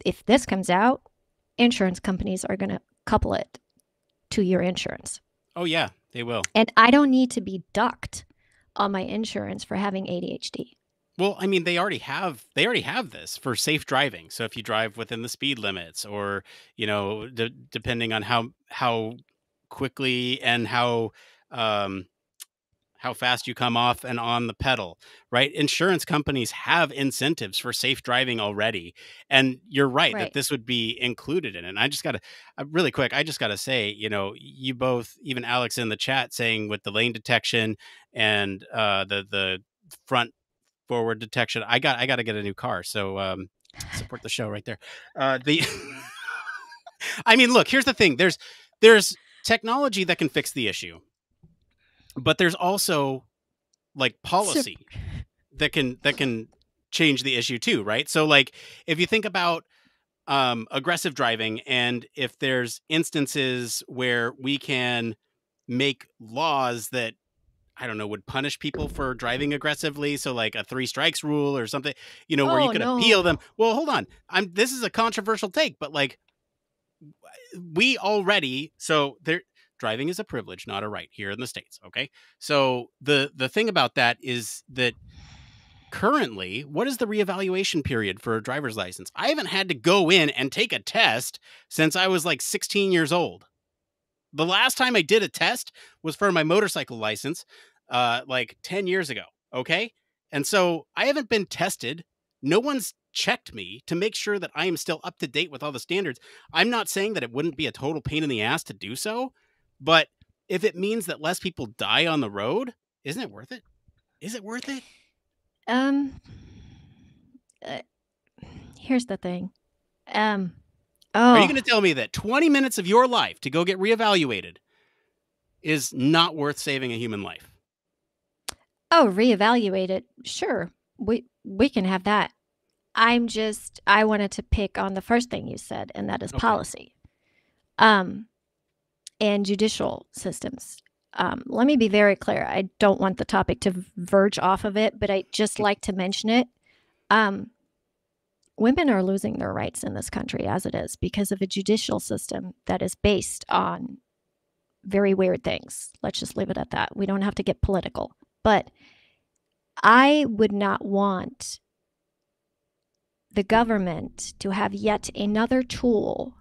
If this comes out, insurance companies are going to couple it to your insurance. Oh yeah, they will. And I don't need to be ducked on my insurance for having ADHD. Well, I mean, they already have this for safe driving. So if you drive within the speed limits, or depending on how quickly and how fast you come off and on the pedal, right? Insurance companies have incentives for safe driving already. And you're right that this would be included in it. And I just got to, really quick, I just got to say, you both, even Alex in the chat saying with the lane detection and the front forward detection, I got to get a new car. So Support the show right there. I mean, look, here's the thing. There's technology that can fix the issue, but there's also like policy that can change the issue too, right? So like if you think about aggressive driving, and if there's instances where we can make laws that, I don't know, would punish people for driving aggressively. So like a 3 strikes rule or something, where you could appeal them. Well, hold on. This is a controversial take, but like we already, driving is a privilege, not a right here in the States. Okay. So the thing about that is that currently, what is the reevaluation period for a driver's license? I haven't had to go in and take a test since I was like 16 years old. The last time I did a test was for my motorcycle license, like 10 years ago. Okay. And so I haven't been tested. No one's checked me to make sure that I am still up to date with all the standards. I'm not saying that it wouldn't be a total pain in the ass to do so, but if it means that less people die on the road, isn't it worth it? Is it worth it? Here's the thing. Are you going to tell me that 20 minutes of your life to go get reevaluated is not worth saving a human life? Oh, reevaluated. Sure. We can have that. I wanted to pick on the first thing you said, and that is policy. And judicial systems. Let me be very clear. I don't want the topic to verge off of it, but I just like to mention it. Women are losing their rights in this country as it is because of a judicial system that is based on very weird things. Let's just leave it at that. We don't have to get political. But I would not want the government to have yet another tool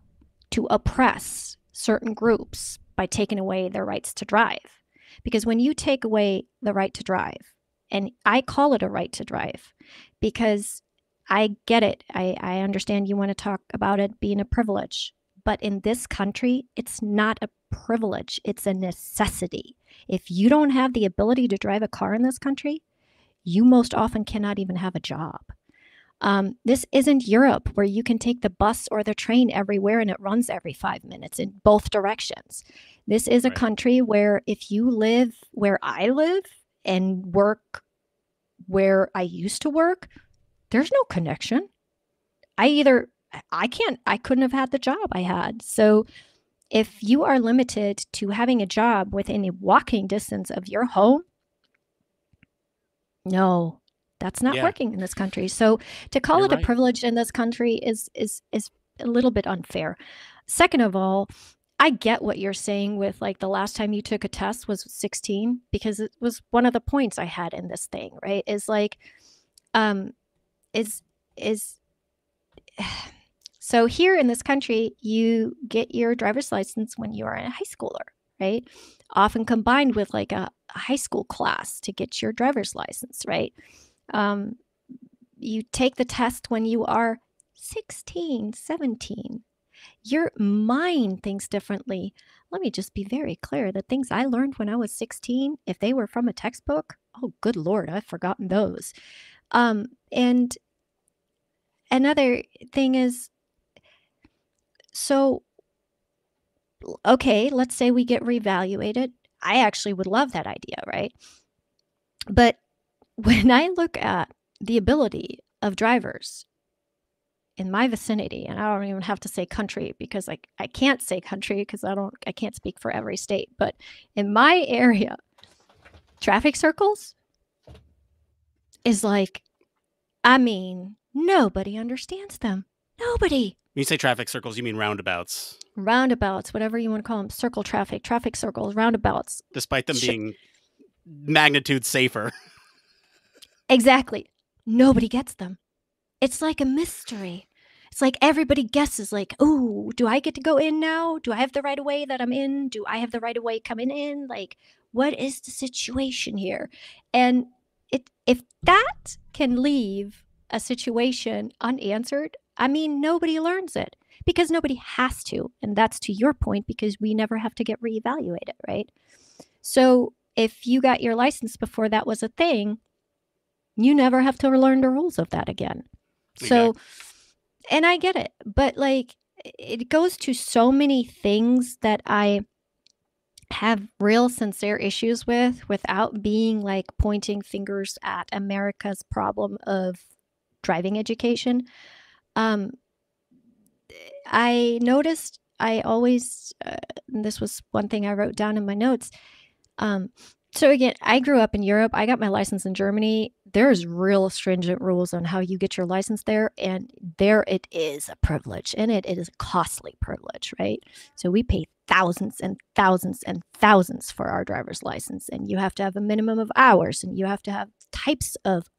to oppress certain groups by taking away their rights to drive. Because when you take away the right to drive, and I call it a right to drive because I get it. I understand you want to talk about it being a privilege. But in this country, it's not a privilege. It's a necessity. If you don't have the ability to drive a car in this country, you most often cannot even have a job. This isn't Europe where you can take the bus or the train everywhere and it runs every 5 minutes in both directions. This is a country where if you live where I live and work where I used to work, there's no connection. I couldn't have had the job I had. So if you are limited to having a job within a walking distance of your home, no, that's not working in this country. So to call it a privilege in this country is a little bit unfair. Second of all, I get what you're saying with like the last time you took a test was 16, because it was one of the points I had in this thing, right? Is like, so here in this country, you get your driver's license when you are a high schooler, right? Often combined with like a high school class to get your driver's license, right? You take the test when you are 16, 17. Your mind thinks differently. Let me just be very clear. The things I learned when I was 16, if they were from a textbook, oh, good Lord, I've forgotten those. And another thing is, so, okay, let's say we get reevaluated. I actually would love that idea, right? But when I look at the ability of drivers in my vicinity, and I don't even have to say country because I can't say country because I can't speak for every state, but in my area, traffic circles is like, I mean, nobody understands them. Nobody. When you say traffic circles, you mean roundabouts. Roundabouts, whatever you want to call them, circle traffic circles, roundabouts. Despite them being magnitude safer. Exactly. Nobody gets them. It's like a mystery. It's like everybody guesses like, oh, do I get to go in now? Do I have the right of way that I'm in? Do I have the right of way coming in? Like, what is the situation here? And if that can leave a situation unanswered, I mean, nobody learns it because nobody has to. And that's to your point, because we never have to get reevaluated, right? So if you got your license before that was a thing, you never have to learn the rules of that again. So And I get it, but like it goes to so many things that I have real sincere issues with without being like pointing fingers at America's problem of driving education. Um, I noticed I always, this was one thing I wrote down in my notes. So again, I grew up in Europe. I got my license in Germany. There's real stringent rules on how you get your license there. And there it is a privilege, and it is a costly privilege, right? So we pay thousands and thousands and thousands for our driver's license. And you have to have a minimum of hours, and you have to have types of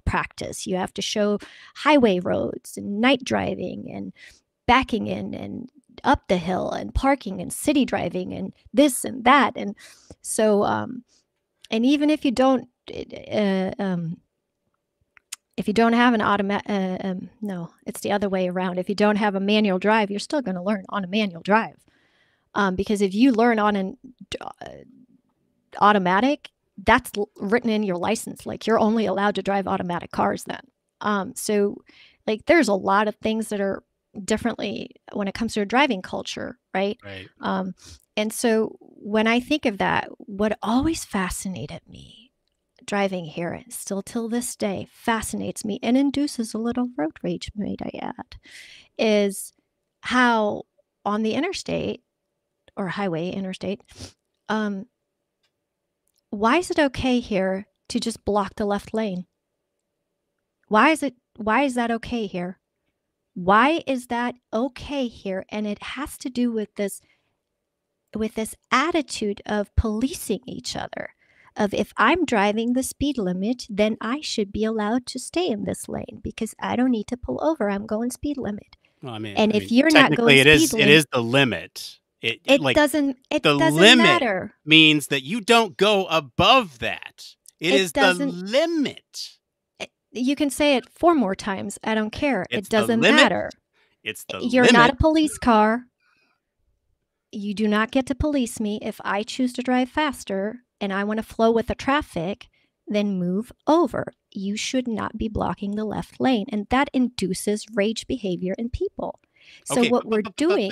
practice. You have to show highway roads and night driving and backing in and up the hill and parking and city driving and this and that. And so, and even if you don't have an automatic, no, it's the other way around. If you don't have a manual drive, you're still going to learn on a manual drive. Because if you learn on an automatic, that's written in your license. Like you're only allowed to drive automatic cars then. So like there's a lot of things that are differently when it comes to a driving culture, right? Right. And so when I think of that, what always fascinated me driving here, and still till this day fascinates me and induces a little road rage, might I add, is how on the interstate or highway interstate, why is it okay here to just block the left lane? Why is that okay here? Why is that okay here? And it has to do with this attitude of policing each other. Of if I'm driving the speed limit, then I should be allowed to stay in this lane because I don't need to pull over. I'm going speed limit. Well, and if you're not going speed limit, it is the limit. It doesn't limit matter. Means that you don't go above that. It is the limit. You can say it 4 more times. I don't care. It's it doesn't the limit. matter. It's the You're limit. not a police car. You do not get to police me. If I choose to drive faster and I want to flow with the traffic, then move over. You should not be blocking the left lane. And that induces rage behavior in people. So Okay, what we're doing...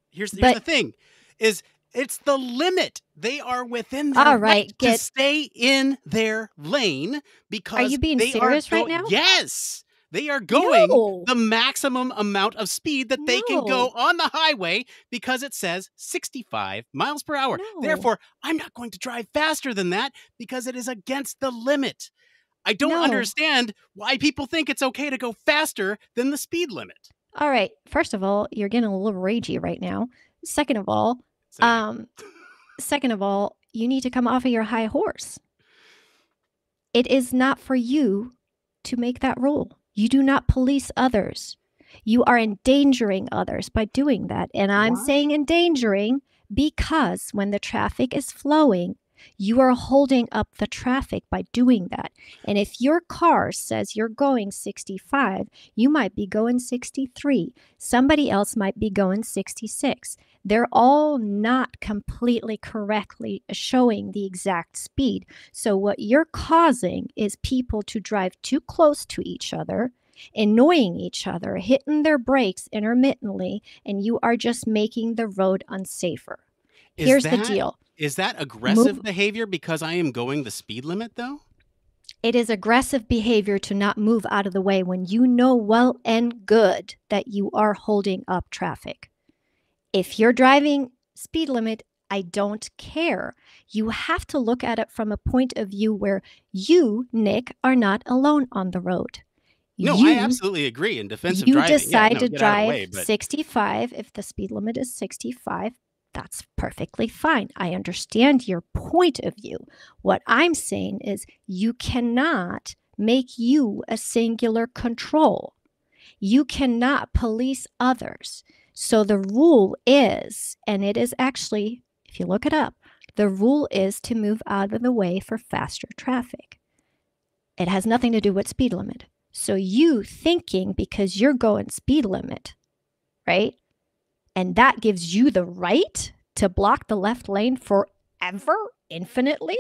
Here's the thing, is it's the limit. They are within their all right, to stay in their lane because are you being serious right now? Yes. They are going the maximum amount of speed that they can go on the highway because it says 65 miles per hour. No. Therefore, I'm not going to drive faster than that because it is against the limit. I don't understand why people think it's okay to go faster than the speed limit. All right. First of all, you're getting a little ragey right now. Second of all, you need to come off of your high horse. It is not for you to make that rule. You do not police others. You are endangering others by doing that. And I'm saying endangering because when the traffic is flowing, you are holding up the traffic by doing that. And if your car says you're going 65, you might be going 63. Somebody else might be going 66. They're all not completely correctly showing the exact speed. So what you're causing is people to drive too close to each other, annoying each other, hitting their brakes intermittently, and you are just making the road unsafer. Here's the deal. Is that aggressive behavior because I am going the speed limit, though? It is aggressive behavior to not move out of the way when you know well and good that you are holding up traffic. If you're driving speed limit, I don't care. You have to look at it from a point of view where you, Nick, are not alone on the road. I absolutely agree in defense of driving. You decide to drive 65 if the speed limit is 65. That's perfectly fine. I understand your point of view. What I'm saying is you cannot make you a singular control. You cannot police others. So the rule is, and it is actually, if you look it up, the rule is to move out of the way for faster traffic. It has nothing to do with speed limit. So you thinking because you're going speed limit, right? And that gives you the right to block the left lane forever, infinitely,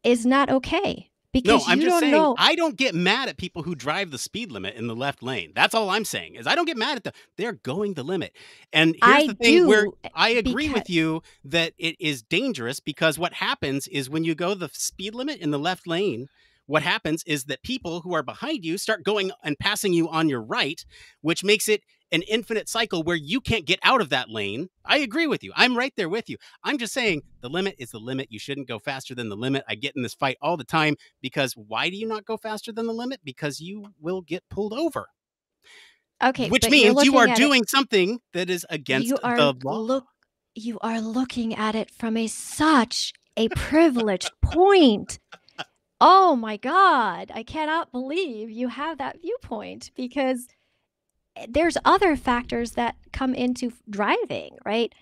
is not okay. No, because I'm you just don't saying know. I don't get mad at people who drive the speed limit in the left lane. That's all I'm saying is I don't get mad at them. They're going the limit. And here's I the thing where do I agree because with you that it is dangerous because what happens is when you go the speed limit in the left lane, what happens is that people who are behind you start going and passing you on your right, which makes it an infinite cycle where you can't get out of that lane. I agree with you. I'm right there with you. I'm just saying the limit is the limit. You shouldn't go faster than the limit. I get in this fight all the time because why do you not go faster than the limit? Because you will get pulled over, okay, which but you're means you are looking at it. doing something that is You against are the law. you are looking at it from such a privileged point. Oh my God, I cannot believe you have that viewpoint because there's other factors that come into driving, right?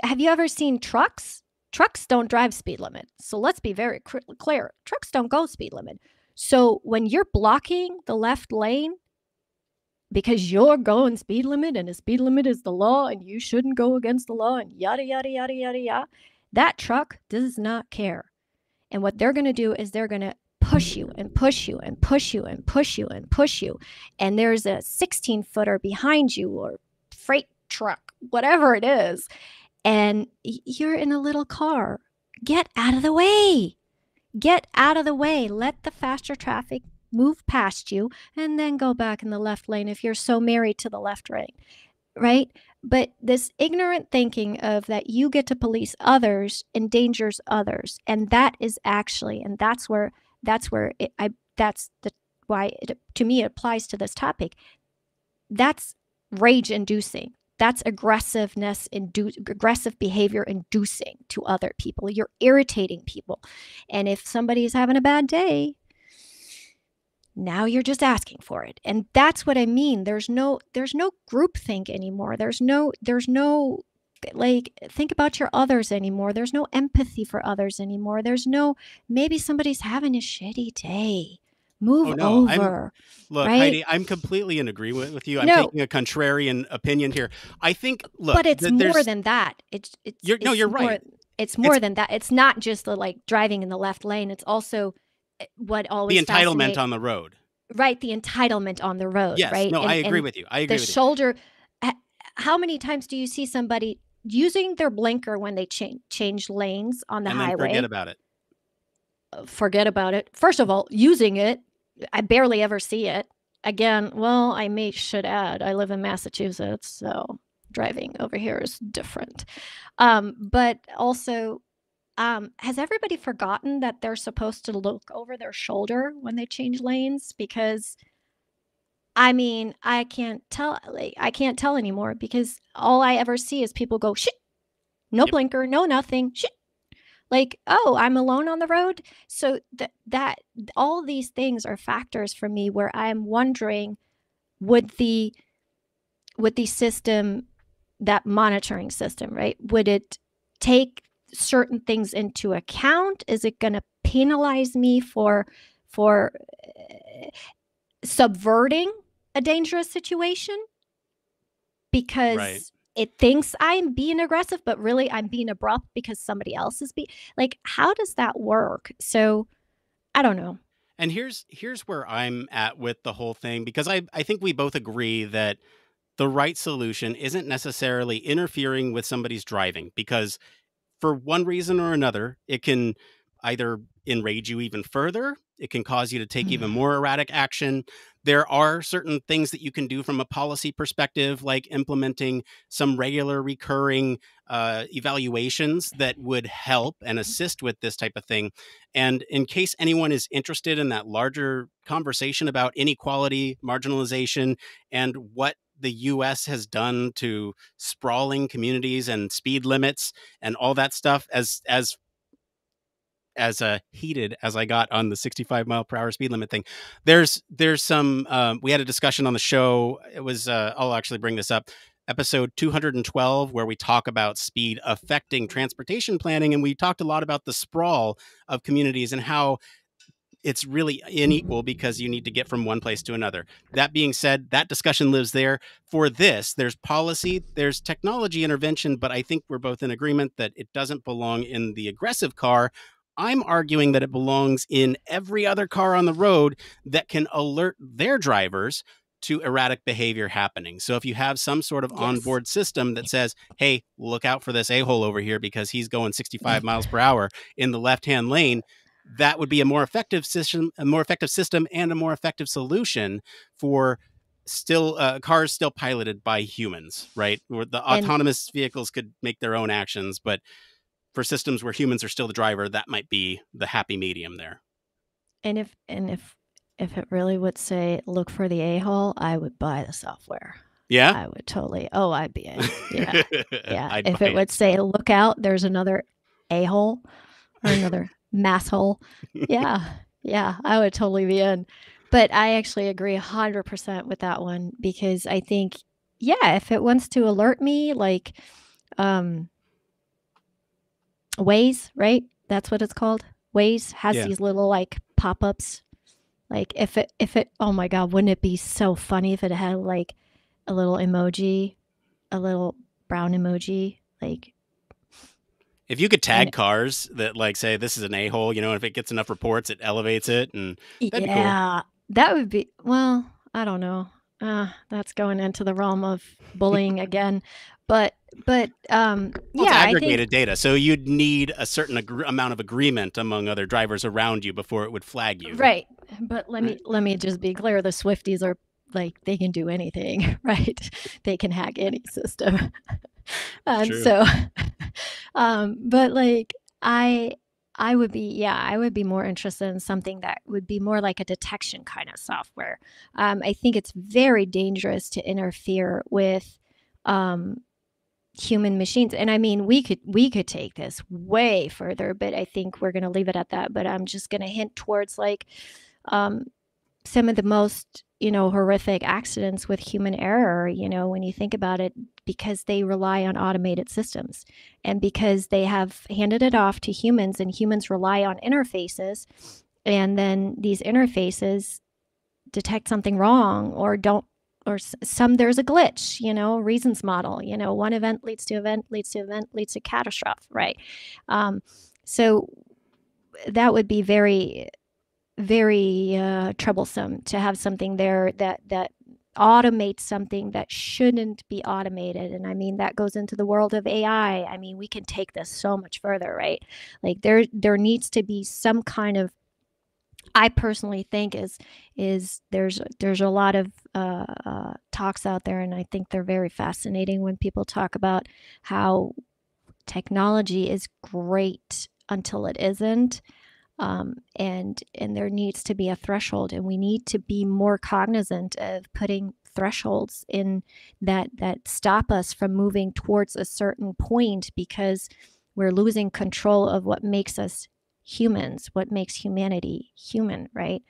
Have you ever seen trucks? Trucks don't drive speed limit. So let's be very clear. Trucks don't go speed limit. So when you're blocking the left lane because you're going speed limit and the speed limit is the law and you shouldn't go against the law and yada, yada, yada, yada, yada, that truck does not care. And what they're going to do is they're going to push you and push you and push you and push you and push you. And there's a 16-footer behind you or freight truck, whatever it is. And you're in a little car. Get out of the way. Get out of the way. Let the faster traffic move past you and then go back in the left lane if you're so married to the left lane, right? But this ignorant thinking of that you get to police others endangers others, and that is actually, and that's where why it, to me, it applies to this topic. That's rage inducing. That's aggressive behavior inducing to other people. You're irritating people, and if somebody's having a bad day, now you're just asking for it. And that's what I mean. There's no groupthink anymore. There's no like think about your others anymore. There's no empathy for others anymore. There's no maybe somebody's having a shitty day. Move over. Look, right? Heidi, I'm completely in agreement with you. I'm No. taking a contrarian opinion here. I think, look, but it's more than that. You're right. It's more than that. It's not just the like driving in the left lane. It's also what always the entitlement on the road. Right, the entitlement on the road. Yes, right. No, I agree with you. I agree. The shoulder. How many times do you see somebody using their blinker when they change lanes on the highway? Forget about it. Forget about it. First of all, using it, I barely ever see it. Again, well, should add, I live in Massachusetts, so driving over here is different. But also, has everybody forgotten that they're supposed to look over their shoulder when they change lanes? Because I mean, I can't tell anymore because all I ever see is people go shit, no blinker, no nothing, shit. Like, oh, I'm alone on the road. So that all these things are factors for me where I'm wondering, would the system, that monitoring system, right? Would it take certain things into account? Is it going to penalize me for subverting a dangerous situation because it thinks I'm being aggressive, but really I'm being abrupt because somebody else is like, how does that work? So I don't know. And here's where I'm at with the whole thing, because I think we both agree that the right solution isn't necessarily interfering with somebody's driving, because for one reason or another, it can either enrage you even further. It can cause you to take even more erratic action. There are certain things that you can do from a policy perspective, like implementing some regular recurring evaluations that would help and assist with this type of thing. And in case anyone is interested in that larger conversation about inequality, marginalization, and what the U.S. has done to sprawling communities and speed limits and all that stuff, as heated as I got on the 65 mile per hour speed limit thing, there's some, we had a discussion on the show. It was, I'll actually bring this up, episode 212, where we talk about speed affecting transportation planning. And we talked a lot about the sprawl of communities and how it's really unequal because you need to get from one place to another. That being said, that discussion lives there. For this, there's policy, there's technology intervention, but I think we're both in agreement that it doesn't belong in the aggressive car I'm arguing that it belongs in every other car on the road that can alert their drivers to erratic behavior happening. So if you have some sort of onboard system that says, hey, look out for this a-hole over here because he's going 65 miles per hour in the left-hand lane, that would be a more effective system, and a more effective solution for cars still piloted by humans, right? Where the autonomous vehicles could make their own actions, but for systems where humans are still the driver, that might be the happy medium there. And if it really would say look for the a-hole, I would buy the software. Yeah, I would totally. Oh, I'd be in. Yeah, yeah. If it would so. say look out, there's another a-hole or another mass hole. Yeah, I would totally be in. But I actually agree 100% with that one because I think, yeah, if it wants to alert me, like Waze, right? That's what it's called. Waze has these little like pop-ups. Like if it, oh my God, wouldn't it be so funny if it had like a little emoji, a little brown emoji, like. If you could tag cars that like say this is an a-hole, and if it gets enough reports, it elevates it, and that'd be cool. That would be, well, I don't know. That's going into the realm of bullying again, but it's aggregated data, so you'd need a certain amount of agreement among other drivers around you before it would flag you. Right, but let me just be clear: the Swifties are like they can do anything, right? They can hack any system, and so, but like I would be more interested in something that would be more like a detection kind of software. I think it's very dangerous to interfere with human machines. And I mean, we could take this way further, but I think we're going to leave it at that. But I'm just going to hint towards like some of the most, horrific accidents with human error, when you think about it, because they rely on automated systems and because they have handed it off to humans and humans rely on interfaces. And then these interfaces detect something wrong or there's a glitch, reasons model, one event leads to event, leads to event, leads to catastrophe. Right. So that would be very, very troublesome to have something there that automates something that shouldn't be automated. And I mean, that goes into the world of AI. I mean, we can take this so much further, right? Like there needs to be some kind of, I personally think is there's a lot of talks out there, and I think they're very fascinating when people talk about how technology is great until it isn't. And there needs to be a threshold, and we need to be more cognizant of putting thresholds in that stop us from moving towards a certain point because we're losing control of what makes us humans, what makes humanity human, right?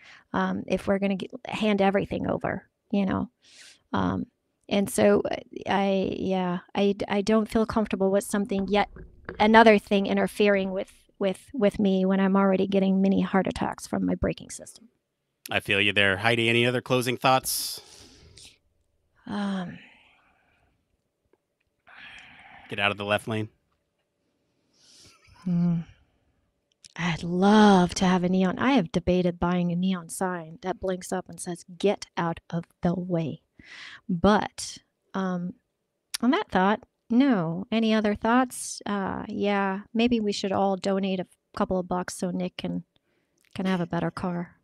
If we're going to hand everything over, and so I don't feel comfortable with something yet another thing interfering with me when I'm already getting mini heart attacks from my braking system. I feel you there. Heidi, any other closing thoughts? Get out of the left lane. I'd love to have a neon. I have debated buying a neon sign that blinks up and says, "Get out of the way." But on that thought, no. Any other thoughts? Yeah, maybe we should all donate a couple of bucks so Nick can have a better car.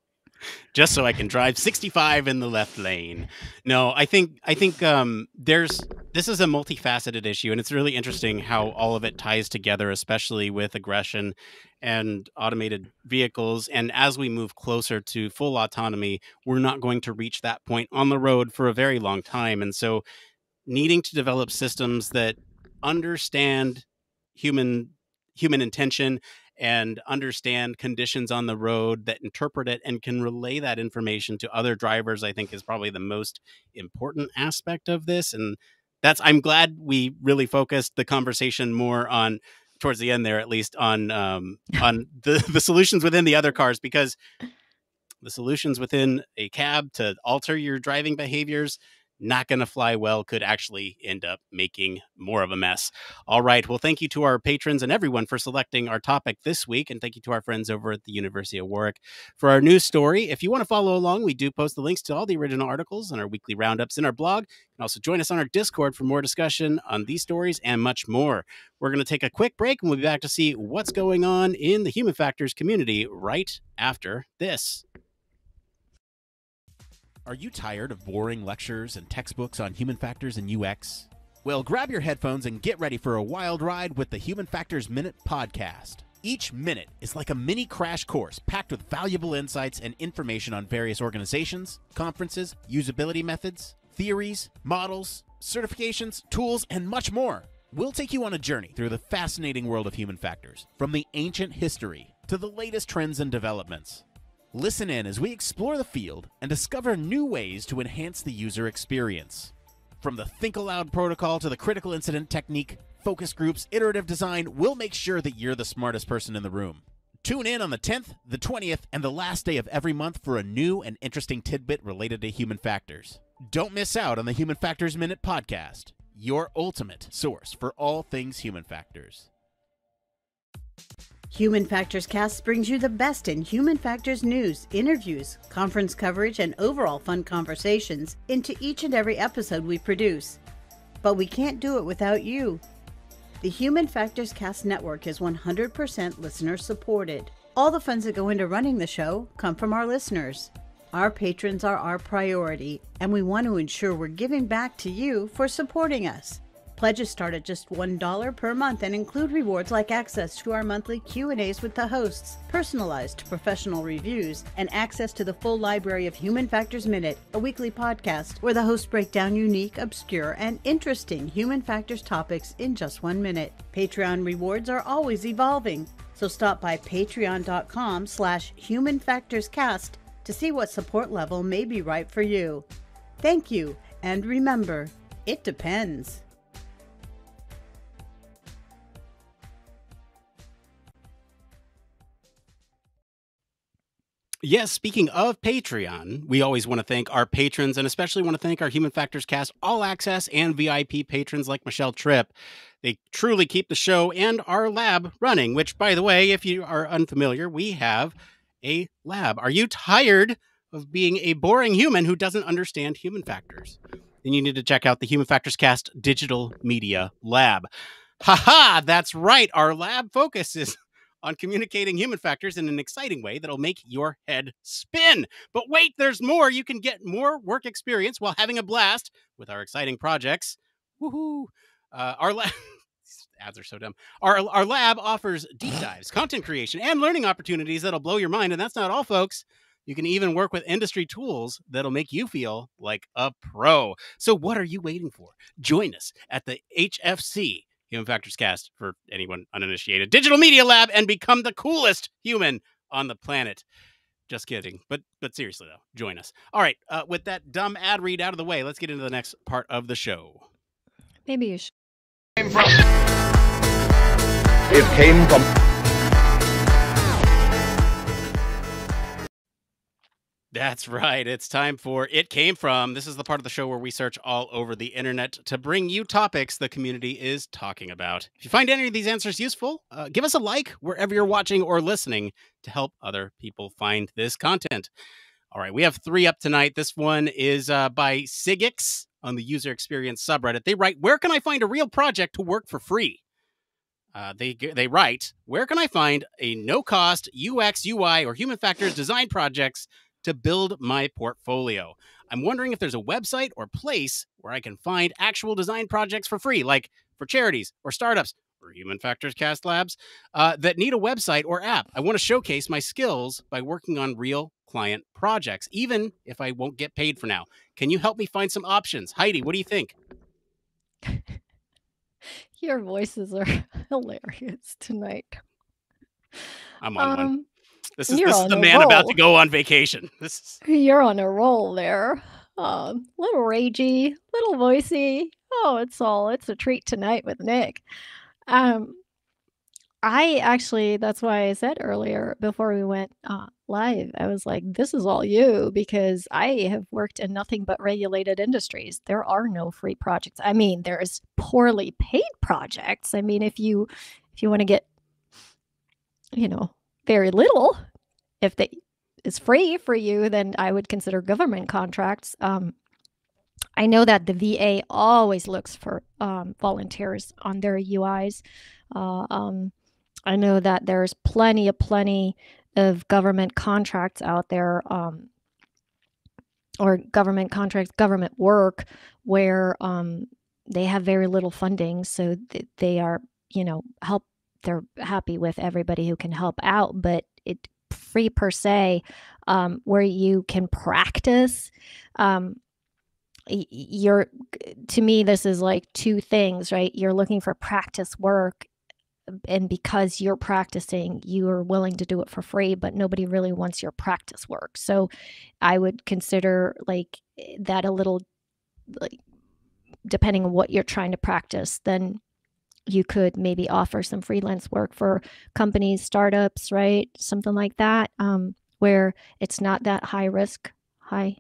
Just so I can drive 65 in the left lane. No, I think this is a multifaceted issue, and it's really interesting how all of it ties together, especially with aggression and automated vehicles. And as we move closer to full autonomy, we're not going to reach that point on the road for a very long time. And so needing to develop systems that understand human intention and understand conditions on the road, that interpret it and can relay that information to other drivers, I think is probably the most important aspect of this. And I'm glad we really focused the conversation more on, towards the end there, at least on the solutions within the other cars, because the solutions within a cab to alter your driving behaviors not going to fly well, could actually end up making more of a mess. All right. Well, thank you to our patrons and everyone for selecting our topic this week. And thank you to our friends over at the University of Warwick for our news story. If you want to follow along, we do post the links to all the original articles and our weekly roundups in our blog. You can also join us on our Discord for more discussion on these stories and much more. We're going to take a quick break and we'll be back to see what's going on in the Human Factors community right after this. Are you tired of boring lectures and textbooks on human factors and UX? Well, grab your headphones and get ready for a wild ride with the Human Factors Minute podcast. Each minute is like a mini crash course packed with valuable insights and information on various organizations, conferences, usability methods, theories, models, certifications, tools, and much more. We'll take you on a journey through the fascinating world of human factors, from the ancient history to the latest trends and developments. Listen in as we explore the field and discover new ways to enhance the user experience. From the Think Aloud protocol to the critical incident technique, focus groups, iterative design, we'll make sure that you're the smartest person in the room. Tune in on the 10th, the 20th, and the last day of every month for a new and interesting tidbit related to human factors. Don't miss out on the Human Factors Minute podcast, your ultimate source for all things human factors. Human Factors Cast brings you the best in human factors news, interviews, conference coverage, and overall fun conversations into each and every episode we produce. But we can't do it without you. The Human Factors Cast network is 100% listener supported. All the funds that go into running the show come from our listeners. Our patrons are our priority, and we want to ensure we're giving back to you for supporting us. Pledges start at just $1 per month and include rewards like access to our monthly Q&As with the hosts, personalized professional reviews, and access to the full library of Human Factors Minute, a weekly podcast where the hosts break down unique, obscure, and interesting human factors topics in just 1 minute. Patreon rewards are always evolving, so stop by patreon.com/humanfactorscast to see what support level may be right for you. Thank you, and remember, it depends. Yes, speaking of Patreon, we always want to thank our patrons and especially want to thank our Human Factors Cast All Access and VIP patrons like Michelle Tripp. They truly keep the show and our lab running, which, by the way, if you are unfamiliar, we have a lab. Are you tired of being a boring human who doesn't understand human factors? Then you need to check out the Human Factors Cast Digital Media Lab. Haha, that's right. Our lab focuses on communicating human factors in an exciting way that'll make your head spin. But wait, there's more. You can get more work experience while having a blast with our exciting projects. Woohoo! Our lab... ads are so dumb. Our lab offers deep dives, content creation, and learning opportunities that'll blow your mind. And that's not all, folks. You can even work with industry tools that'll make you feel like a pro. So what are you waiting for? Join us at the HFC, Human Factors Cast, for anyone uninitiated, Digital Media Lab, and become the coolest human on the planet. Just kidding. But seriously, though, join us. All right. With that dumb ad read out of the way, let's get into the next part of the show. Maybe you should. It came from... That's right. It's time for It Came From. This is the part of the show where we search all over the internet to bring you topics the community is talking about. If you find any of these answers useful, give us a like wherever you're watching or listening to help other people find this content. All right, we have 3 up tonight. This one is by Sigix on the user experience subreddit. They write, "Where can I find a real project to work for free?" They write, "Where can I find a no-cost UX, UI, or human factors design projects to build my portfolio? I'm wondering if there's a website or place where I can find actual design projects for free, like for charities or startups or Human Factors Cast Labs that need a website or app. I want to showcase my skills by working on real client projects, even if I won't get paid for now. Can you help me find some options?" Heidi, what do you think? Your voices are hilarious tonight. I'm on one. This is You're on the a man about roll. to go on vacation. You're on a roll there. Little ragey, little voicey. Oh, it's a treat tonight with Nick. I actually, that's why I said earlier before we went live. I was like, this is all you, because I have worked in nothing but regulated industries. There are no free projects. I mean, there's poorly paid projects. I mean, if you want to get, very little, if they is free for you, then I would consider government contracts. I know that the VA always looks for volunteers on their UIs. I know that there's plenty of government contracts out there, or government contracts, government work, where they have very little funding, so they are, they're happy with everybody who can help out, but it free per se, where you can practice. To me, this is like two things, right? You're looking for practice work, and because you're practicing, you are willing to do it for free, but nobody really wants your practice work. So I would consider like that a little, like, depending on what you're trying to practice, then you could maybe offer some freelance work for companies, startups, right? Something like that, where it's not that high risk, high,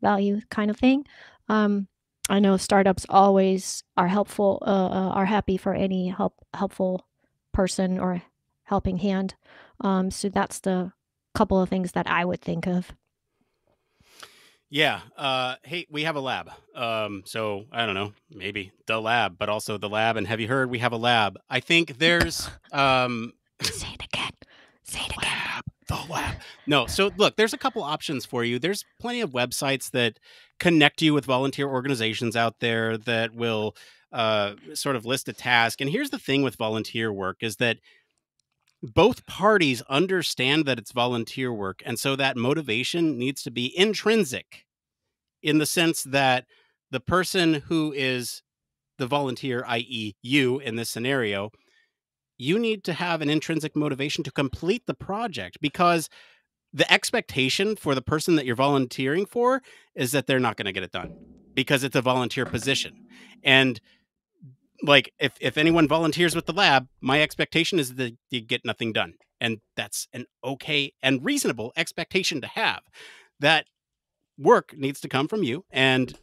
value kind of thing. I know startups always are helpful, are happy for any helpful person or helping hand. So that's the couple of things that I would think of. Yeah. Hey, we have a lab. So I don't know, maybe the lab, but also the lab. And have you heard we have a lab? I think there's Say it again. Say it again. The lab. No. So look, there's a couple options for you. There's plenty of websites that connect you with volunteer organizations out there that will sort of list a task. And here's the thing with volunteer work is that both parties understand that it's volunteer work. And so that motivation needs to be intrinsic, in the sense that the person who is the volunteer, i.e. you in this scenario, you need to have an intrinsic motivation to complete the project, because the expectation for the person that you're volunteering for is that they're not going to get it done because it's a volunteer position. And like, if anyone volunteers with the lab, my expectation is that you get nothing done. And that's an okay and reasonable expectation to have. That work needs to come from you. And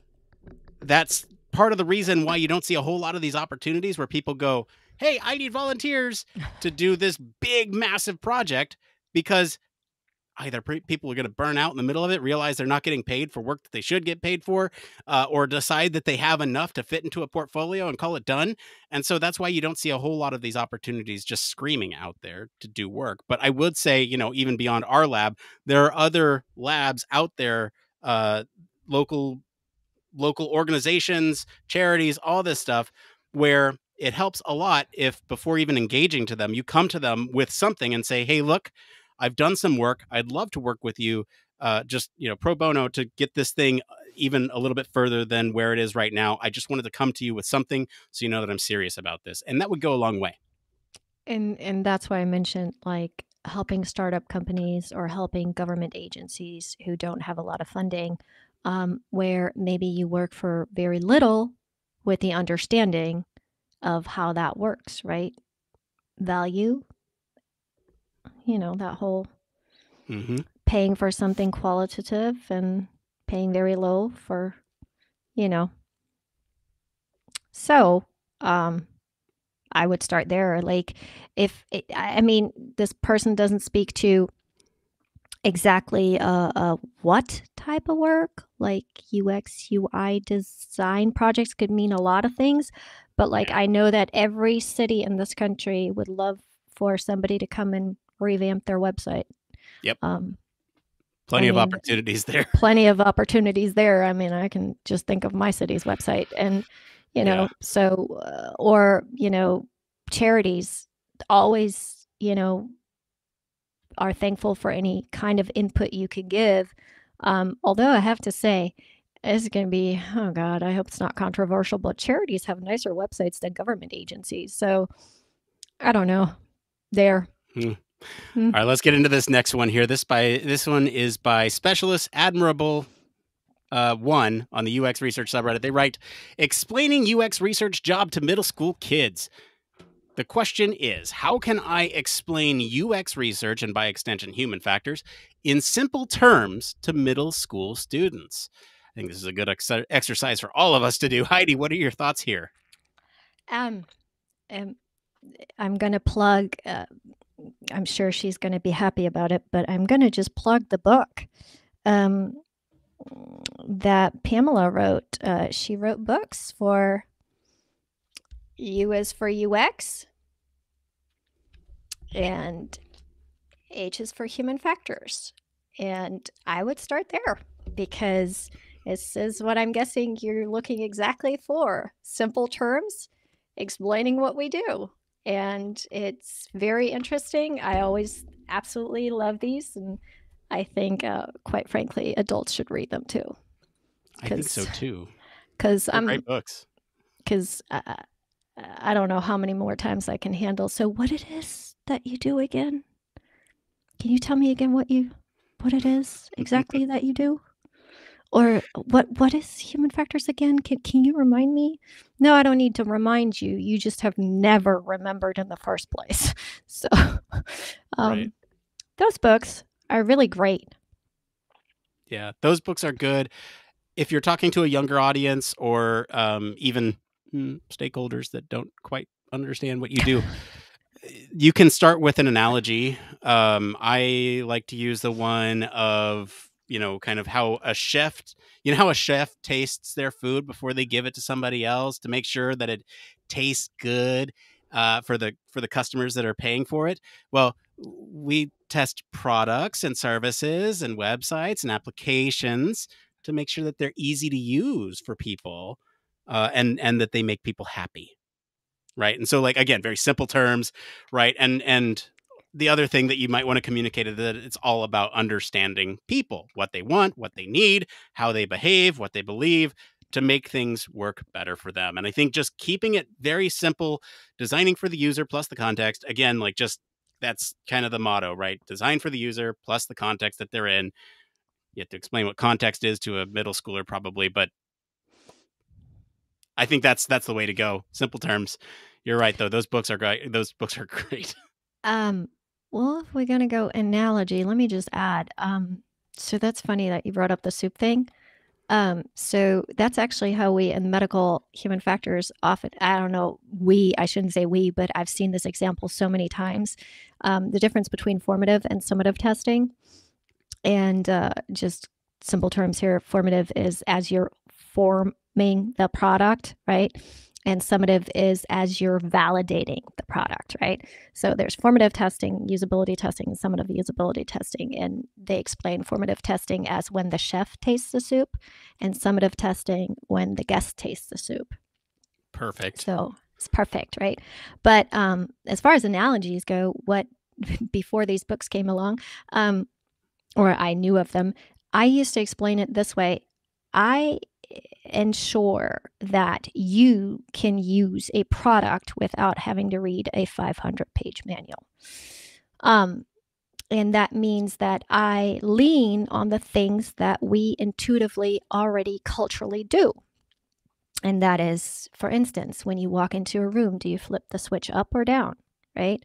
that's part of the reason why you don't see a whole lot of these opportunities where people go, hey, I need volunteers to do this big, massive project, because either people are going to burn out in the middle of it, realize they're not getting paid for work that they should get paid for, or decide that they have enough to fit into a portfolio and call it done. And so that's why you don't see a whole lot of these opportunities just screaming out there to do work. But I would say, even beyond our lab, there are other labs out there, local organizations, charities, all this stuff, where it helps a lot if before even engaging to them, you come to them with something and say, hey, look, I've done some work. I'd love to work with you, just, pro bono, to get this thing even a little bit further than where it is right now. I just wanted to come to you with something so you know that I'm serious about this. And that would go a long way. And that's why I mentioned like helping startup companies or helping government agencies who don't have a lot of funding, where maybe you work for very little with the understanding of how that works, right? Value, that whole paying for something qualitative and paying very low for, So, I would start there. Like, this person doesn't speak to exactly what type of work, like UX, UI design projects could mean a lot of things, but like I know that every city in this country would love for somebody to come and revamp their website. Yep. Plenty of opportunities there. Plenty of opportunities there. I mean, I can just think of my city's website, and so or charities always are thankful for any kind of input you can give. Although I have to say, it's going to be, oh God, I hope it's not controversial, but charities have nicer websites than government agencies. So I don't know. There. All right, let's get into this next one here. This one is by Specialist Admirable 1 on the UX Research subreddit. They write, explaining UX research job to middle school kids. The question is, how can I explain UX research and by extension human factors in simple terms to middle school students? I think this is a good exercise for all of us to do. Heidi, what are your thoughts here? Um, I'm going to plug, I'm sure she's going to be happy about it, but I'm going to just plug the book that Pamela wrote. She wrote books for U is for UX, and H is for human factors. And I would start there because this is what I'm guessing you're looking exactly for. Simple terms, explaining what we do. And it's very interesting. I always absolutely love these. And I think, quite frankly, adults should read them too. I think so too. Because I'm great books. Because I don't know how many more times I can handle. So what it is that you do again? Can you tell me again what it is exactly that you do? Or what is human factors again? Can you remind me? No, I don't need to remind you. You just have never remembered in the first place. So Right. Those books are really great. Yeah, those books are good. If you're talking to a younger audience or even stakeholders that don't quite understand what you do, you can start with an analogy. I like to use the one of, kind of how a chef, how a chef tastes their food before they give it to somebody else to make sure that it tastes good for the customers that are paying for it. Well, we test products and services and websites and applications to make sure that they're easy to use for people and that they make people happy. Right. And so, like, again, very simple terms. Right. And the other thing that you might want to communicate is that it's all about understanding people, what they want, what they need, how they behave, what they believe, to make things work better for them. And I think just keeping it very simple, designing for the user plus the context, again, like, just that's kind of the motto, right? Design for the user plus the context that they're in. You have to explain what context is to a middle schooler probably, but I think that's the way to go. Simple terms. You're right, though. Those books are great. Well, if we're gonna go analogy, let me just add. So that's funny that you brought up the soup thing. So that's actually how we in medical human factors often, I don't know, I shouldn't say we, but I've seen this example so many times. The difference between formative and summative testing. And just simple terms here, formative is as you're forming the product, right? And summative is as you're validating the product, right? So there's formative testing, usability testing, and summative usability testing. And they explain formative testing as when the chef tastes the soup, and summative testing when the guest tastes the soup. Perfect. So it's perfect, right? But as far as analogies go, before these books came along, or I knew of them, I used to explain it this way. I ensure that you can use a product without having to read a 500-page manual. And that means that I lean on the things that we intuitively already culturally do. And that is, for instance, when you walk into a room, do you flip the switch up or down, right?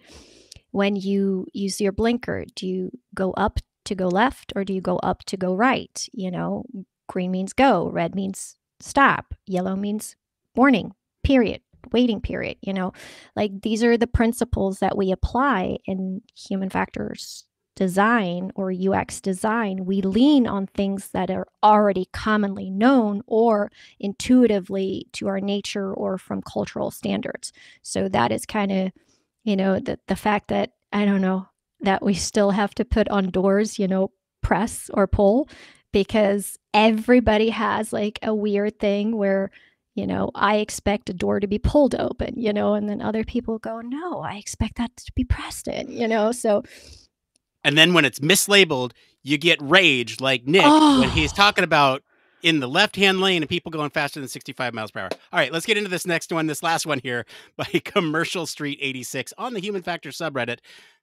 When you use your blinker, do you go up to go left or do you go up to go right? Green means go, red means stop, yellow means warning, period, waiting period. Like, these are the principles that we apply in human factors design or UX design. We lean on things that are already commonly known or intuitively to our nature or from cultural standards. So that is kind of, the fact that, I don't know, that we still have to put on doors, press or pull, because everybody has like a weird thing where, I expect a door to be pulled open, and then other people go, no, I expect that to be pressed in, so. And then when it's mislabeled, you get rage like Nick when he's talking about in the left-hand lane and people going faster than 65 miles per hour. All right, let's get into this next one, this last one here by Commercial Street 86 on the Human Factors subreddit.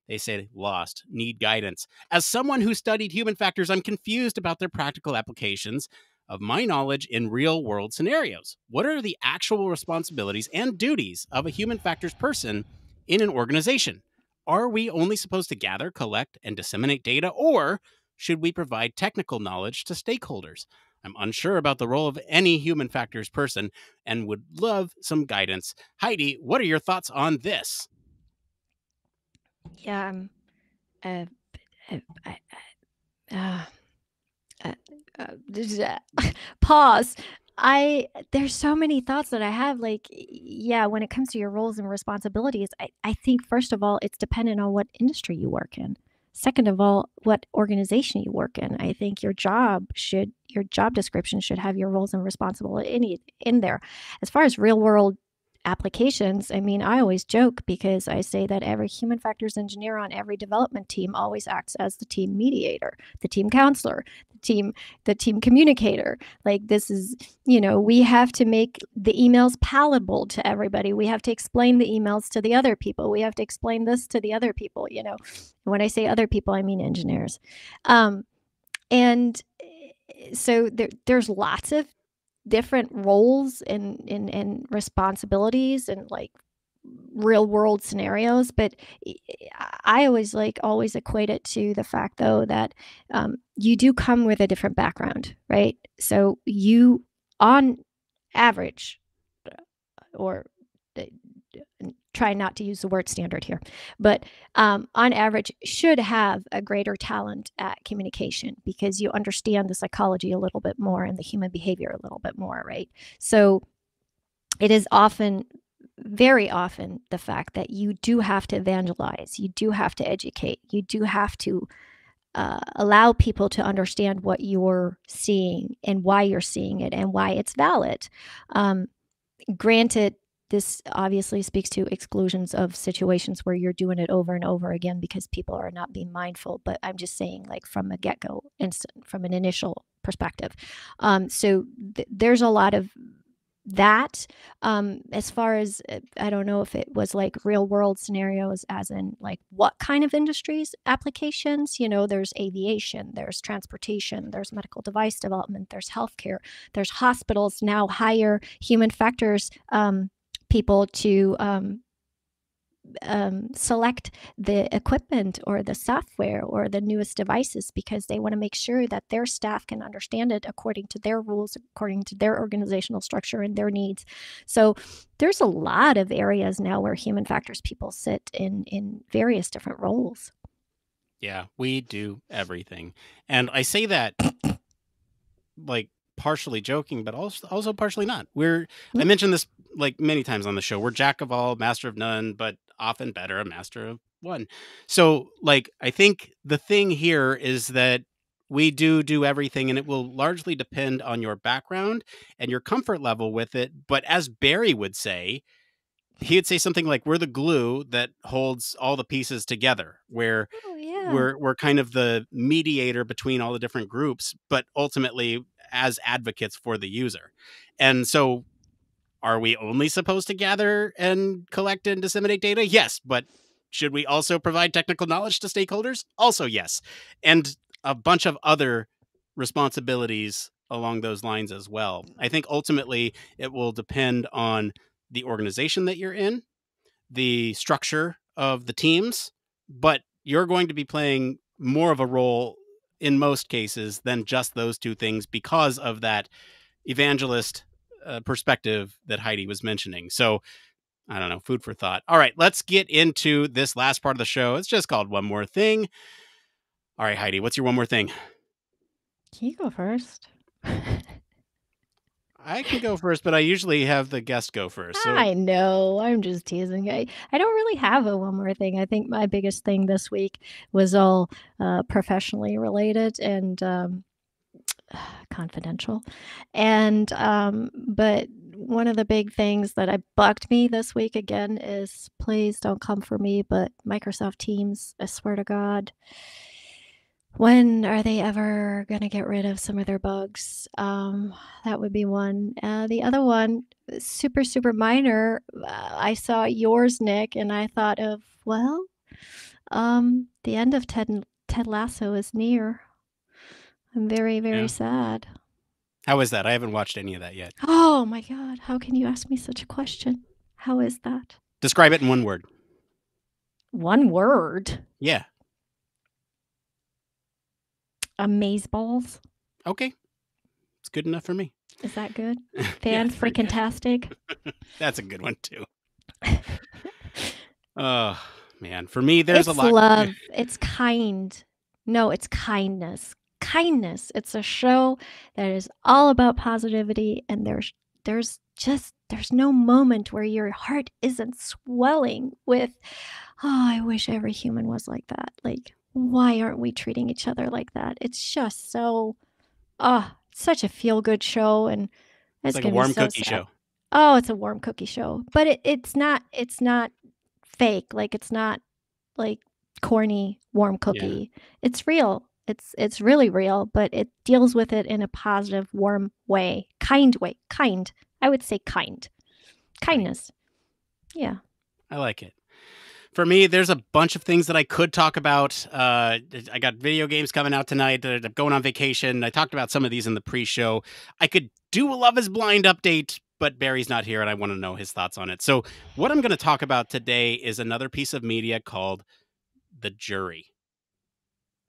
They say, lost, need guidance. As someone who studied human factors, I'm confused about their practical applications of my knowledge in real-world scenarios. What are the actual responsibilities and duties of a human factors person in an organization? Are we only supposed to gather, collect, and disseminate data, or should we provide technical knowledge to stakeholders? I'm unsure about the role of any human factors person and would love some guidance. Heidi, what are your thoughts on this? Yeah. Uh, uh, uh, Pause. There's so many thoughts that I have. Like, yeah, when it comes to your roles and responsibilities, I think first of all, it's dependent on what industry you work in. Second of all, what organization you work in. I think your job description should have your roles and responsibility in there. As far as real world applications, I mean, I always joke because I say that every human factors engineer on every development team always acts as the team mediator, the team counselor, the team communicator. Like, this is, we have to make the emails palatable to everybody. We have to explain the emails to the other people. We have to explain this to the other people. When I say other people, I mean engineers. And so there's lots of different roles and responsibilities and like real world scenarios, but I always equate it to the fact though that you do come with a different background, right? So you on average, or try not to use the word standard here, but on average should have a greater talent at communication because you understand the psychology a little bit more and the human behavior a little bit more, right? So it is very often the fact that you do have to evangelize, you do have to educate, you do have to allow people to understand what you're seeing and why you're seeing it and why it's valid. Granted, this obviously speaks to exclusions of situations where you're doing it over and over again because people are not being mindful. But I'm just saying, like, from a get-go instant, from an initial perspective. So there's a lot of that. As far as, I don't know if it was like real world scenarios, as in like what kind of industries, applications, there's aviation, there's transportation, there's medical device development, there's healthcare, there's hospitals now hire human factors people to select the equipment or the software or the newest devices because they want to make sure that their staff can understand it according to their rules, according to their organizational structure and their needs. So there's a lot of areas now where human factors people sit in various different roles. Yeah, we do everything. And I say that like partially joking, but also partially not. I mentioned this like many times on the show. We're jack of all, master of none, but often better a master of one. So like, I think the thing here is that we do everything, and it will largely depend on your background and your comfort level with it. But as Barry would say, he would say something like, we're the glue that holds all the pieces together, where we're kind of the mediator between all the different groups, but ultimately as advocates for the user. And so are we only supposed to gather and collect and disseminate data? Yes. But should we also provide technical knowledge to stakeholders? Also, yes. And a bunch of other responsibilities along those lines as well. I think ultimately it will depend on the organization that you're in, the structure of the teams, but you're going to be playing more of a role in most cases than just those two things because of that evangelist perspective that Heidi was mentioning. So I don't know, food for thought. All right, let's get into this last part of the show. It's just called One More Thing. All right, Heidi, what's your one more thing? Can you go first? I can go first, but I usually have the guest go first. So. I know. I'm just teasing. I don't really have a one more thing. I think my biggest thing this week was all professionally related and confidential. And but one of the big things that bugged me this week again is, please don't come for me, but Microsoft Teams, I swear to God, when are they ever going to get rid of some of their bugs? That would be one. The other one, super, super minor. I saw yours, Nick, and I thought of, well, the end of Ted Lasso is near. I'm very, very sad. How is that? I haven't watched any of that yet. Oh, my God. How can you ask me such a question? How is that? Describe it in one word. One word. Yeah. Amazeballs. Okay. It's good enough for me. Is that good? Yeah, Fan it's pretty good. freaking-tastic. That's a good one too. Oh man, for me, there's It's a lot. love. It's kind. No, it's kindness. Kindness. It's a show that is all about positivity, and there's no moment where your heart isn't swelling with, oh, I wish every human was like that. Like, why aren't we treating each other like that? It's just so, such a feel-good show, and It's it's like a gonna be warm so cookie sad. show. Oh, it's a warm cookie show, but it's not fake. Like, it's not like corny warm Yeah. cookie. It's real. It's really real, but it deals with it in a positive, warm way. Kind way. Kind. I would say kind. Kindness. Yeah. I like it. For me, there's a bunch of things that I could talk about. I got video games coming out tonight. I'm going on vacation. I talked about some of these in the pre-show. I could do a Love is Blind update, but Barry's not here, and I want to know his thoughts on it. So what I'm going to talk about today is another piece of media called The Jury.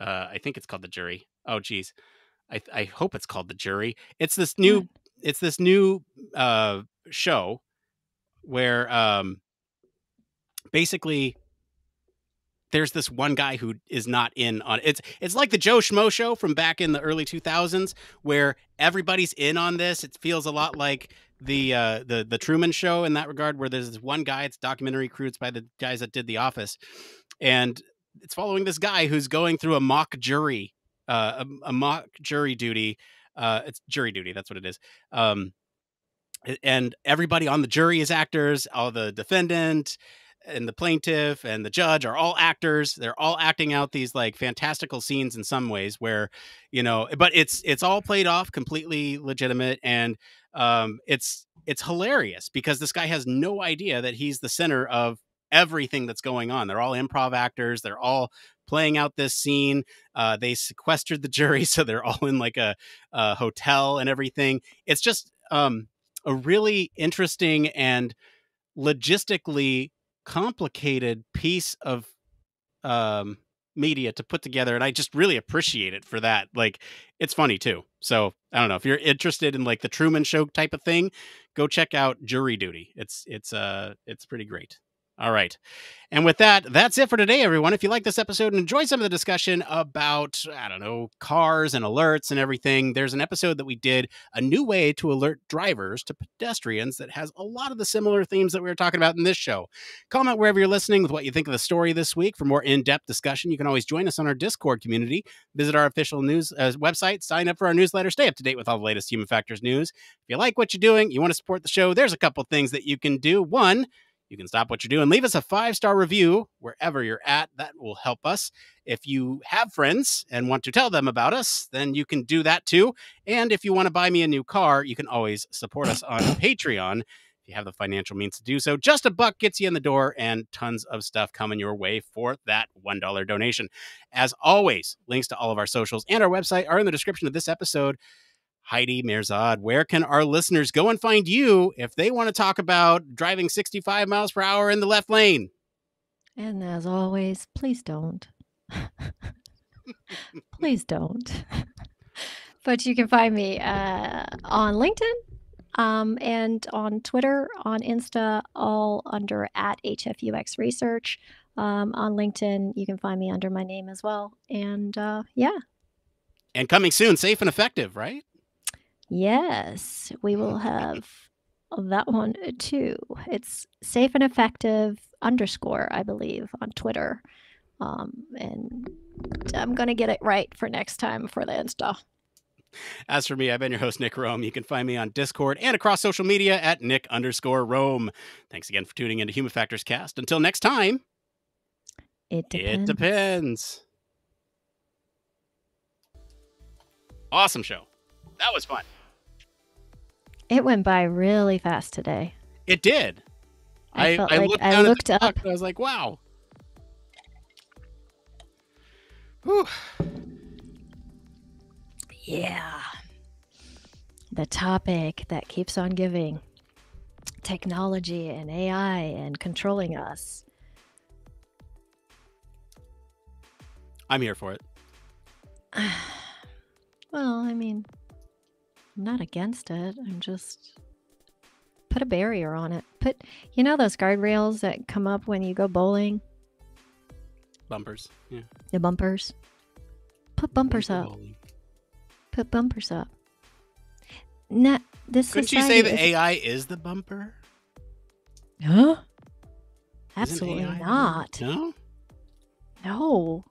I think it's called The Jury. Oh, geez. I hope it's called The Jury. It's this new show where basically there's this one guy who is not in on it. It's like the Joe Schmo show from back in the early 2000s where everybody's in on this. It feels a lot like the Truman Show in that regard, where there's this one guy. It's documentary crew. It's by the guys that did The Office, and it's following this guy who's going through a mock jury, a mock jury duty. It's jury duty. That's what it is. And everybody on the jury is actors. All the defendant and the plaintiff and the judge are all actors. They're all acting out these like fantastical scenes in some ways where, but it's all played off completely legitimate. And it's hilarious because this guy has no idea that he's the center of everything that's going on. They're all improv actors. They're all playing out this scene. They sequestered the jury, so they're all in like a hotel and everything. It's just a really interesting and logistically complicated piece of media to put together, and I just really appreciate it for that. Like, it's funny too. So I don't know if you're interested in like the Truman Show type of thing, go check out Jury Duty. It's pretty great. All right. And with that, that's it for today, everyone. If you like this episode and enjoy some of the discussion about, I don't know, cars and alerts and everything, there's an episode that we did, a new way to alert drivers to pedestrians, that has a lot of the similar themes that we were talking about in this show. Comment wherever you're listening with what you think of the story this week. For more in-depth discussion, you can always join us on our Discord community. Visit our official news website, sign up for our newsletter, stay up to date with all the latest Human Factors news. If you like what you're doing, you want to support the show, there's a couple things that you can do. One, you can stop what you're doing, leave us a 5-star review wherever you're at. That will help us. If you have friends and want to tell them about us, then you can do that too. And if you want to buy me a new car, you can always support us on Patreon if you have the financial means to do so. Just $1 gets you in the door, and tons of stuff coming your way for that $1 donation. As always, links to all of our socials and our website are in the description of this episode. Heidi Mehrzad, where can our listeners go and find you if they want to talk about driving 65 miles per hour in the left lane? And as always, please don't. Please don't. But you can find me on LinkedIn and on Twitter, on Insta, all under @HFUX Research. On LinkedIn, you can find me under my name as well. And yeah. And coming soon, Safe and Effective, right? Yes, we will have that one too. It's Safe and Effective _ I believe, on Twitter. And I'm going to get it right for next time for the Insta. As for me, I've been your host, Nick Roome. You can find me on Discord and across social media at Nick_Roome. Thanks again for tuning into Human Factors Cast. Until next time, it depends. It depends. Awesome show. That was fun. It went by really fast today. It did. I looked up. And I was like, wow. Whew. Yeah. The topic that keeps on giving. Technology and AI and controlling us. I'm here for it. Well, I mean, I'm not against it. I'm just put a barrier on it. Put, you know, those guardrails that come up when you go bowling? Bumpers. Yeah. The bumpers. Put bumpers up. Bowling. Put bumpers up. Not this. Couldn't you say that AI is the bumper? Huh? Isn't Absolutely AI not. No. No.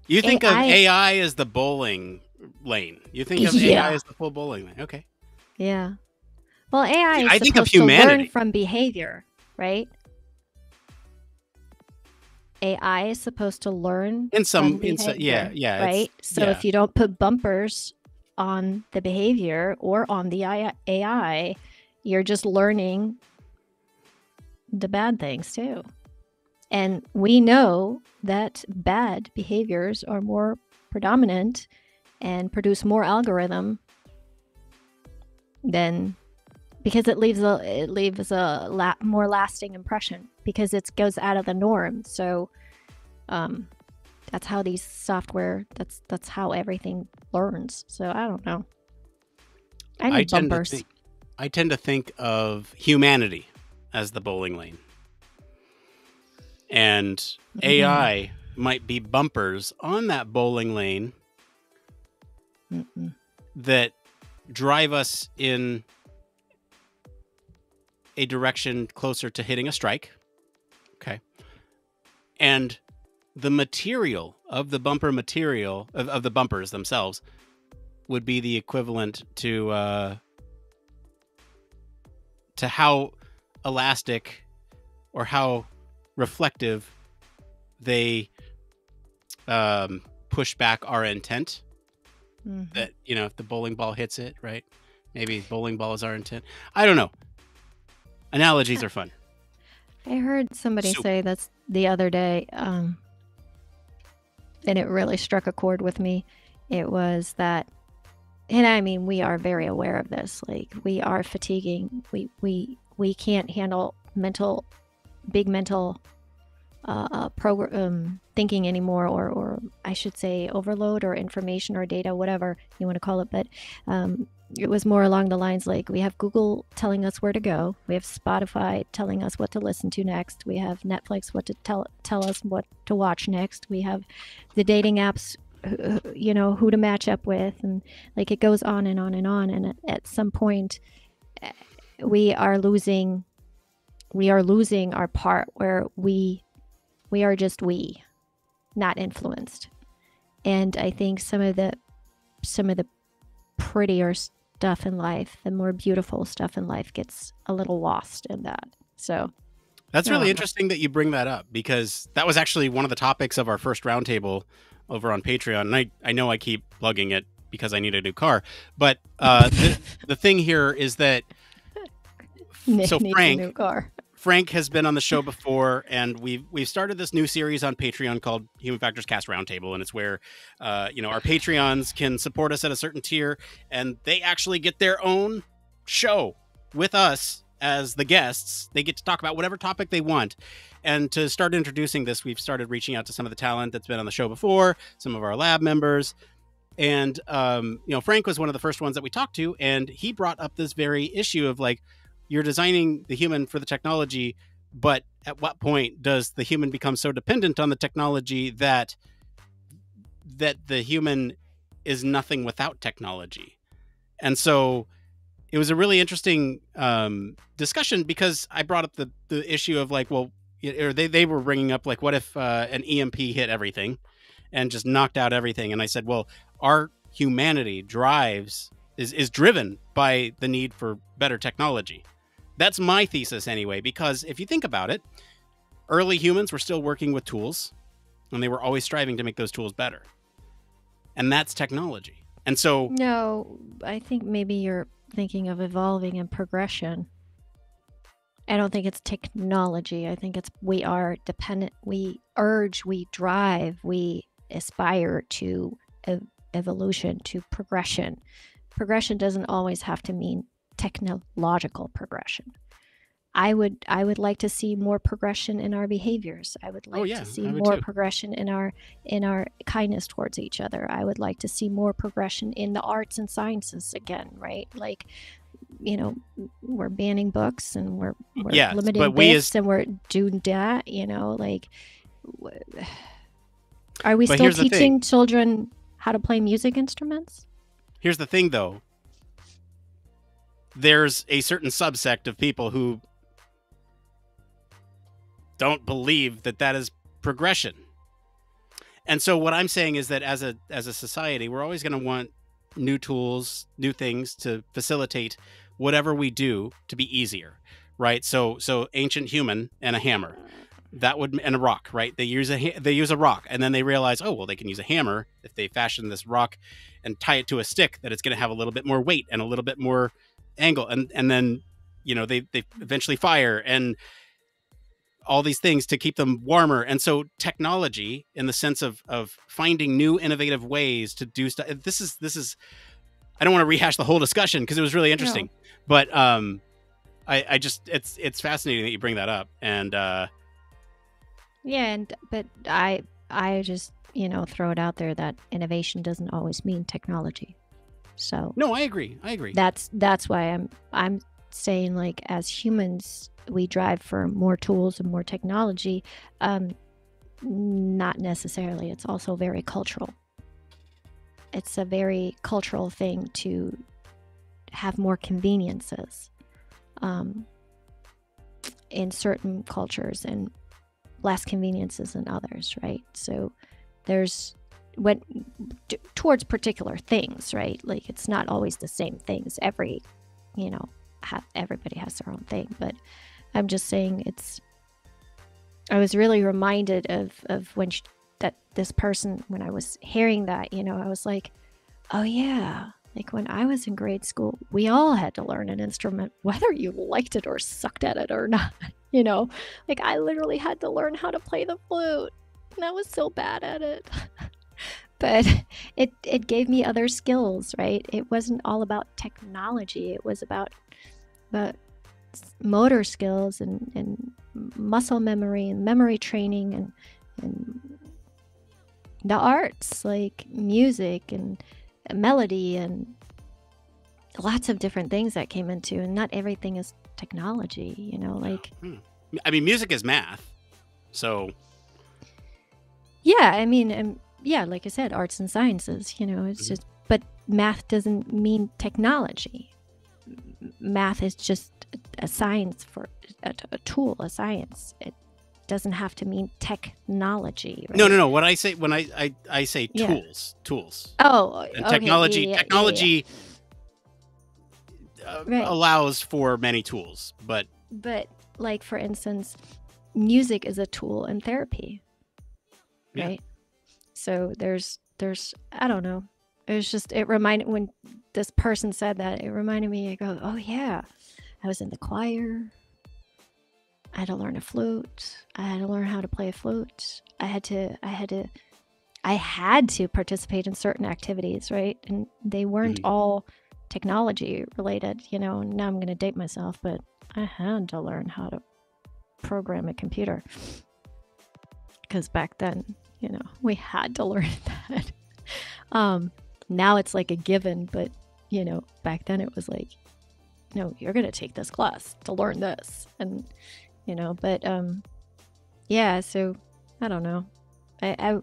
You think AI of AI as the bowling lane. You think of Yeah. AI as the full bowling lane. Okay. Yeah. Well, AI See, is I think of supposed to learn humanity. from behavior, right? AI is supposed to learn In some, from behavior, yeah, it's- right? So yeah. if you don't put bumpers on the behavior or on the AI, you're just learning the bad things too. And we know that bad behaviors are more predominant and produce more algorithm than, because it leaves a more lasting impression because it goes out of the norm. So that's how these software, that's how everything learns. So I don't know. I need bumpers. I tend to think of humanity as the bowling lane. And AI might be bumpers on that bowling lane that drive us in a direction closer to hitting a strike. Okay. And the material of the bumper material of the bumpers themselves would be the equivalent to how elastic or how reflective they push back our intent. That, you know, if the bowling ball hits it, right? Maybe bowling ball is our intent. I don't know. Analogies are fun. I heard somebody say this the other day, and it really struck a chord with me. It was that, and I mean, we are very aware of this. Like, we are fatiguing. We can't handle big mental thinking anymore, or I should say overload or information or data, whatever you want to call it. But it was more along the lines like, we have Google telling us where to go, we have Spotify telling us what to listen to next, we have Netflix what to tell us what to watch next, we have the dating apps, you know, who to match up with, and like it goes on and on and on. And at some point we are losing our part where we are just not influenced. And I think some of the prettier stuff in life, the more beautiful stuff in life, gets a little lost in that. So that's really interesting that you bring that up, because that was actually one of the topics of our first roundtable over on Patreon. And I know I keep plugging it because I need a new car, but the thing here is that Nick needs a new car. Frank has been on the show before, and we've started this new series on Patreon called Human Factors Cast Roundtable, and it's where our Patreons can support us at a certain tier, and they actually get their own show with us as the guests. They get to talk about whatever topic they want. And to start introducing this, we've started reaching out to some of the talent that's been on the show before, some of our lab members. And Frank was one of the first ones that we talked to, and he brought up this very issue of like, you're designing the human for the technology, but at what point does the human become so dependent on the technology that the human is nothing without technology? And so it was a really interesting discussion, because I brought up the issue of like, well, or they were bringing up like, what if an EMP hit everything and just knocked out everything? And I said, well, our humanity is driven by the need for better technology. That's my thesis anyway, because if you think about it, early humans were still working with tools, and they were always striving to make those tools better. And that's technology. And so... No, I think maybe you're thinking of evolving and progression. I don't think it's technology. I think we are dependent. We urge, we drive, we aspire to evolution, to progression. Progression doesn't always have to mean technological progression. I would like to see more progression in our behaviors. I would like to see more progression in our kindness towards each other. I would like to see more progression in the arts and sciences again, right? Like, you know, we're banning books and we're limiting this and we're doing that, you know, like, are we still teaching children how to play music instruments? Here's the thing, though. There's a certain subsect of people who don't believe that that is progression. And so what I'm saying is that as a society, we're always going to want new tools, new things to facilitate whatever we do to be easier, right? So ancient human and a hammer, and a rock, right? They use a rock, and then they realize, oh, well, they can use a hammer if they fashion this rock and tie it to a stick, that it's going to have a little bit more weight and a little bit more angle, and then, you know, they eventually fire and all these things to keep them warmer. And so technology, in the sense of finding new innovative ways to do stuff, this is I don't want to rehash the whole discussion because it was really interesting. No. But I just it's fascinating that you bring that up. And but I just, you know, throw it out there that innovation doesn't always mean technology. So no, I agree. That's why I'm saying, like, as humans, we drive for more tools and more technology. Not necessarily. It's also very cultural. It's a very cultural thing to have more conveniences in certain cultures and less conveniences in others, right? So there's towards particular things, right? Like, it's not always the same things. Everybody has their own thing, but I'm just saying I was really reminded of when this person, when I was hearing that, you know, I was like, oh yeah, like when I was in grade school, we all had to learn an instrument, whether you liked it or sucked at it or not, you know, like I literally had to learn how to play the flute, and I was so bad at it. But it gave me other skills, right? It wasn't all about technology. It was about motor skills and muscle memory and memory training and the arts, like music and melody and lots of different things that came into, and not everything is technology, you know, like. I mean, music is math, so. Yeah, I mean, yeah, like I said, arts and sciences, you know, it's just, but math doesn't mean technology. Math is just a science, for a tool, a science. It doesn't have to mean technology, right? No. What I say when I say tools. Oh, and okay. Technology allows for many tools, but like, for instance, music is a tool in therapy, right? So there's I don't know. It reminded, when this person said that, it reminded me, I go, oh yeah, I was in the choir. I had to learn a flute. I had to learn how to play a flute. I had to participate in certain activities, right? And they weren't all technology related, you know. Now I'm going to date myself, but I had to learn how to program a computer. Because back then, you know, we had to learn that. Now it's like a given, but, you know, back then it was like, no, you're going to take this class to learn this. And, you know, but, yeah, so I don't know. I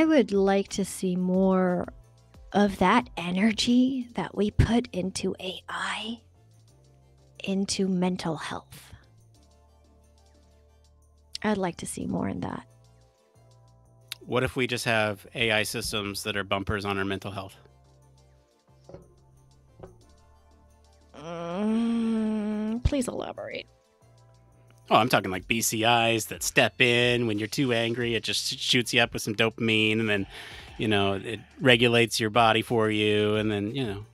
would like to see more of that energy that we put into AI into mental health. I'd like to see more in that. What if we just have AI systems that are bumpers on our mental health? Please elaborate. Oh, I'm talking like BCIs that step in when you're too angry. It just shoots you up with some dopamine, and then, you know, it regulates your body for you, and then, you know.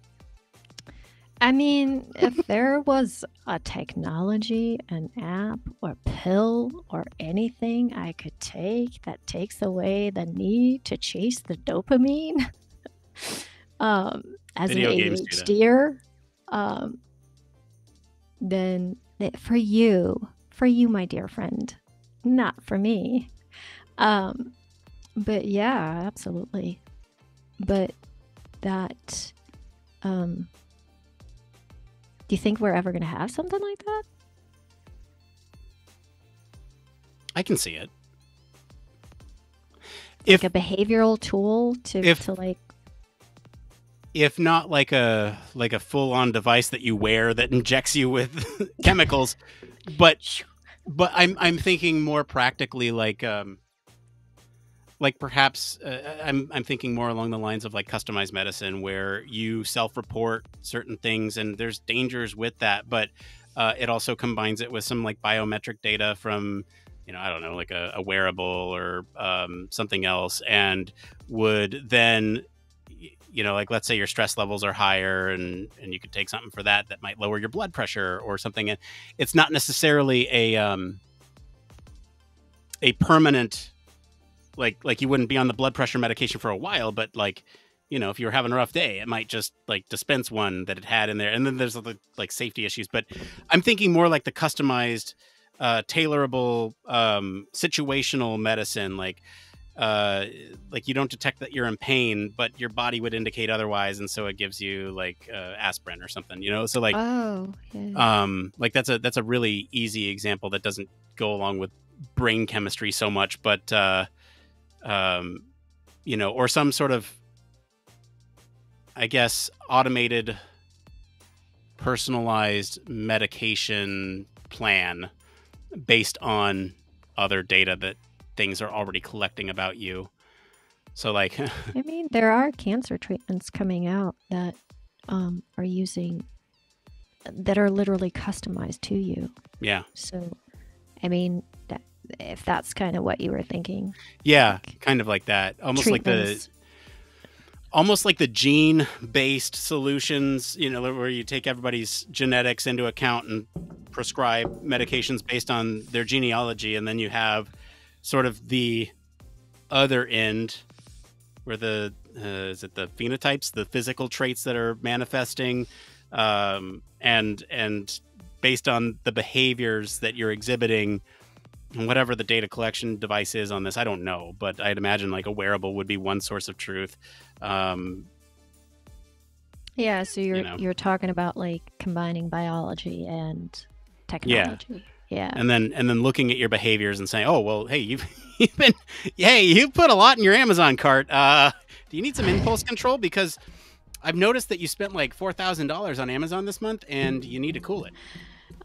I mean, if there was a technology, an app, or pill, or anything I could take that takes away the need to chase the dopamine, as Video an games ADHDer, then for you, my dear friend, not for me. But yeah, absolutely. But that, do you think we're ever going to have something like that? I can see it. Like a behavioral tool to like, if not like a full-on device that you wear that injects you with chemicals, but I'm thinking more practically like perhaps I'm thinking more along the lines of like customized medicine, where you self-report certain things and there's dangers with that, but it also combines it with some like biometric data from, I don't know, like a wearable or something else, and would then, like let's say your stress levels are higher, and you could take something for that might lower your blood pressure or something. And it's not necessarily a permanent, like you wouldn't be on the blood pressure medication for a while, but like, if you were having a rough day, it might just like dispense one that it had in there. And then there's like safety issues, but I'm thinking more like the customized, tailorable, situational medicine, like you don't detect that you're in pain, but your body would indicate otherwise, and so it gives you like aspirin or something, so like, like that's a really easy example that doesn't go along with brain chemistry so much, but or some sort of, I guess, automated, personalized medication plan based on other data that things are already collecting about you. So like, I mean, there are cancer treatments coming out that are literally customized to you. Yeah. So, I mean, if that's kind of what you were thinking. Yeah, kind of like that. Almost like the gene-based solutions, where you take everybody's genetics into account and prescribe medications based on their genealogy, and then you have sort of the other end where is it the phenotypes, the physical traits that are manifesting, and based on the behaviors that you're exhibiting, and whatever the data collection device is on this, I don't know, but I'd imagine like a wearable would be one source of truth. Yeah, so you're talking about like combining biology and technology. Yeah. And then looking at your behaviors and saying, oh, well, hey, you've put a lot in your Amazon cart. Do you need some impulse control? Because I've noticed that you spent like $4,000 on Amazon this month, and you need to cool it.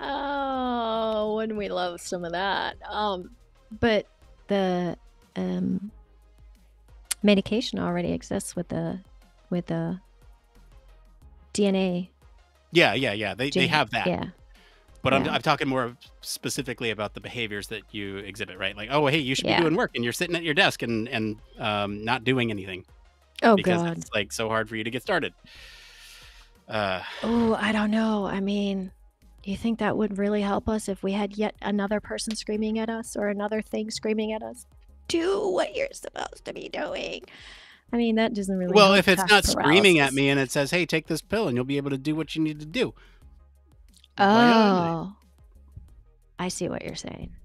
Oh, wouldn't we love some of that? But the medication already exists with the DNA. Yeah. They have that. Yeah. But yeah. I'm talking more specifically about the behaviors that you exhibit, right? Like, oh, hey, you should be doing work, and you're sitting at your desk and not doing anything. Oh, because God. it's like so hard for you to get started. I don't know. I mean, do you think that would really help us if we had yet another person screaming at us, or another thing screaming at us? Do what you're supposed to be doing. I mean, that doesn't really. Well, if it's not screaming at me and it says, "Hey, take this pill and you'll be able to do what you need to do." Oh, I see what you're saying.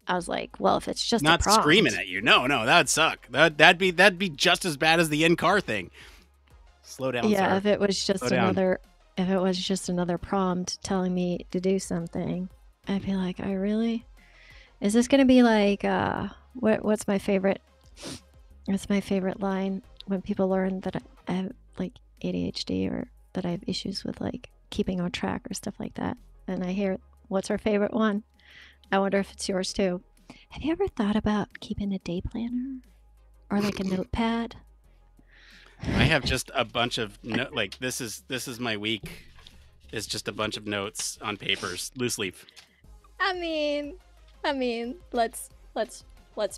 I was like, well, if it's just not screaming at you, no, that'd suck. That'd be just as bad as the in-car thing. Slow down. Yeah, sir. if it was just another prompt telling me to do something, I'd be like, I really? Is this gonna be like what's my favorite? What's my favorite line when people learn that I have like ADHD, or that I have issues with like keeping on track or stuff like that, and I hear, what's our favorite one? I wonder if it's yours too. Have you ever thought about keeping a day planner or like a notepad? I have just a bunch of like this is my week. Is just a bunch of notes on papers, loose leaf. I mean, let's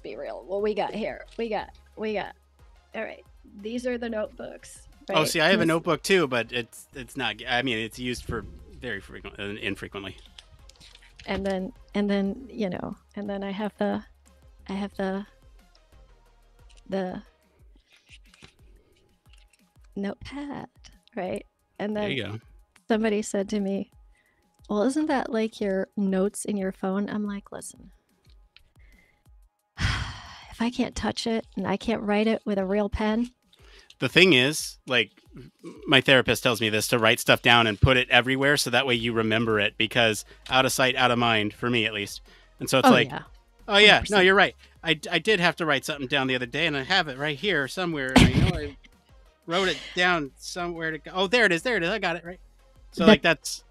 be real. What we got here? We got. All right, these are the notebooks. Right? Oh, see, I have a notebook too, but it's not. I mean, it's used for very infrequently. And then and then I have the notepad, right? And then there you go. Somebody said to me, Well, isn't that like your notes in your phone? I'm like, listen, if I can't touch it and I can't write it with a real pen. The thing is, like, my therapist tells me this, to write stuff down and put it everywhere so that way you remember it, because out of sight, out of mind, for me at least. And so it's Oh like, yeah, oh yeah, no, 100%. you're right. I did have to write something down the other day, and I have it right here somewhere. And I know I wrote it down somewhere to go. Oh, there it is. There it is. I got it right. So The like that's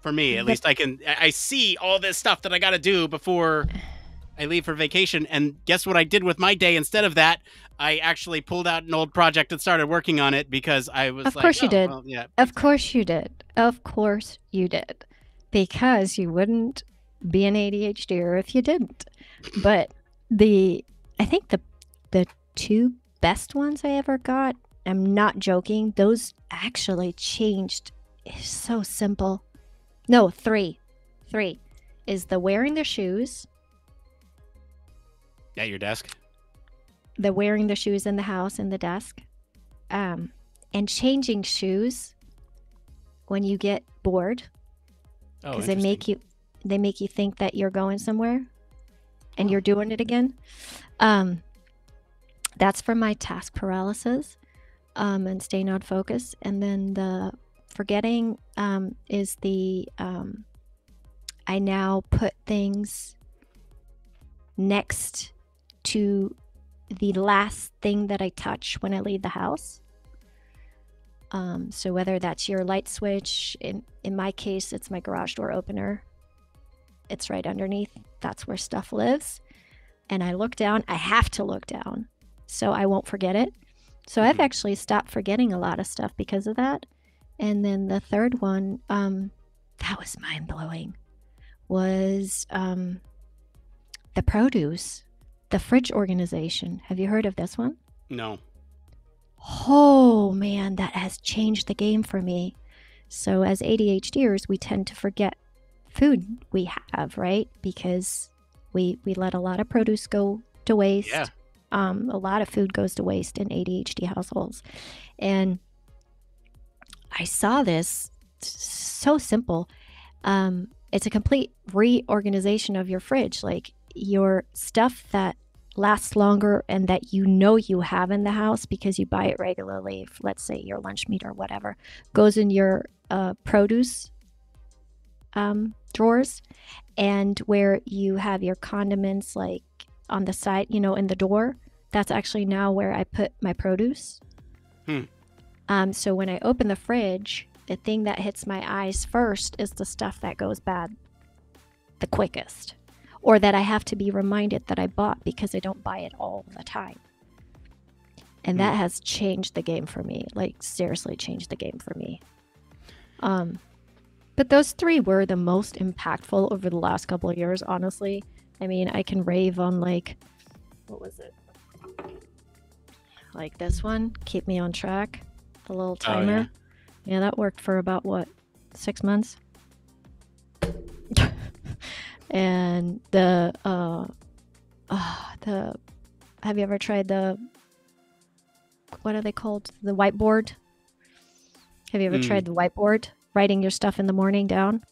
for me at the least. I see all this stuff that I got to do before I leave for vacation. And guess what I did with my day instead of that? I actually pulled out an old project and started working on it because I was Of like, course you oh, did. well, yeah. Of Exactly. course you did. Of course you did. Because you wouldn't be an ADHDer if you didn't. But I think the two best ones I ever got, I'm not joking, those actually changed. It's so simple. No, three. Three is the wearing the shoes, At your desk. the wearing the shoes in the house in the desk, and changing shoes when you get bored, Oh, because interesting. they make you think that you're going somewhere and you're doing it again. That's for my task paralysis, and staying on focus. And then the forgetting, is the I now put things next to the last thing that I touch when I leave the house. So whether that's your light switch, in my case, it's my garage door opener. It's right underneath. That's where stuff lives. And I look down. I have to look down so I won't forget it. So I've actually stopped forgetting a lot of stuff because of that. And then the third one, that was mind-blowing, was the produce, the fridge organization. Have you heard of this one? No. Oh man, that has changed the game for me. So as ADHDers, we tend to forget food we have, right? Because we let a lot of produce go to waste. Yeah. A lot of food goes to waste in ADHD households. And I saw this, so simple. It's a complete reorganization of your fridge. Like your stuff that lasts longer and that you have in the house because you buy it regularly, let's say your lunch meat or whatever, goes in your produce drawers. And where you have your condiments, like on the side, in the door, that's actually now where I put my produce. So when I open the fridge, the thing that hits my eyes first is the stuff that goes bad the quickest, or that I have to be reminded that I bought because I don't buy it all the time. And that has changed the game for me, like seriously changed the game for me. But those three were the most impactful over the last couple of years, honestly. I mean, I can rave on like, what was it? Like this one, keep me on track, the little timer. Yeah, that worked for about 6 months. And have you ever tried what are they called? The whiteboard? Have you ever tried the whiteboard? Writing your stuff in the morning down?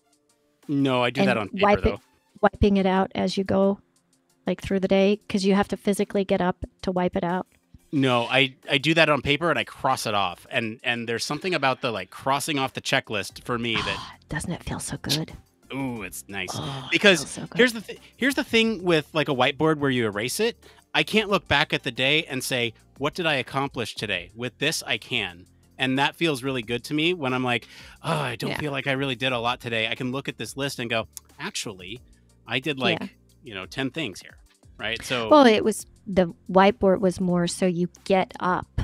No, I do that on paper though. Wiping it out as you go, like through the day, because you have to physically get up to wipe it out. No, I do that on paper and I cross it off. And there's something about the like crossing off the checklist for me that doesn't it feel so good? Ooh, it's nice. Oh, Because so here's the thing with like a whiteboard where you erase it. I can't look back at the day and say, what did I accomplish today? With this, I can. And that feels really good to me when I'm like, oh, I don't feel like I really did a lot today. I can look at this list and go, actually, I did 10 things here. Right. So, well, the whiteboard was more so you get up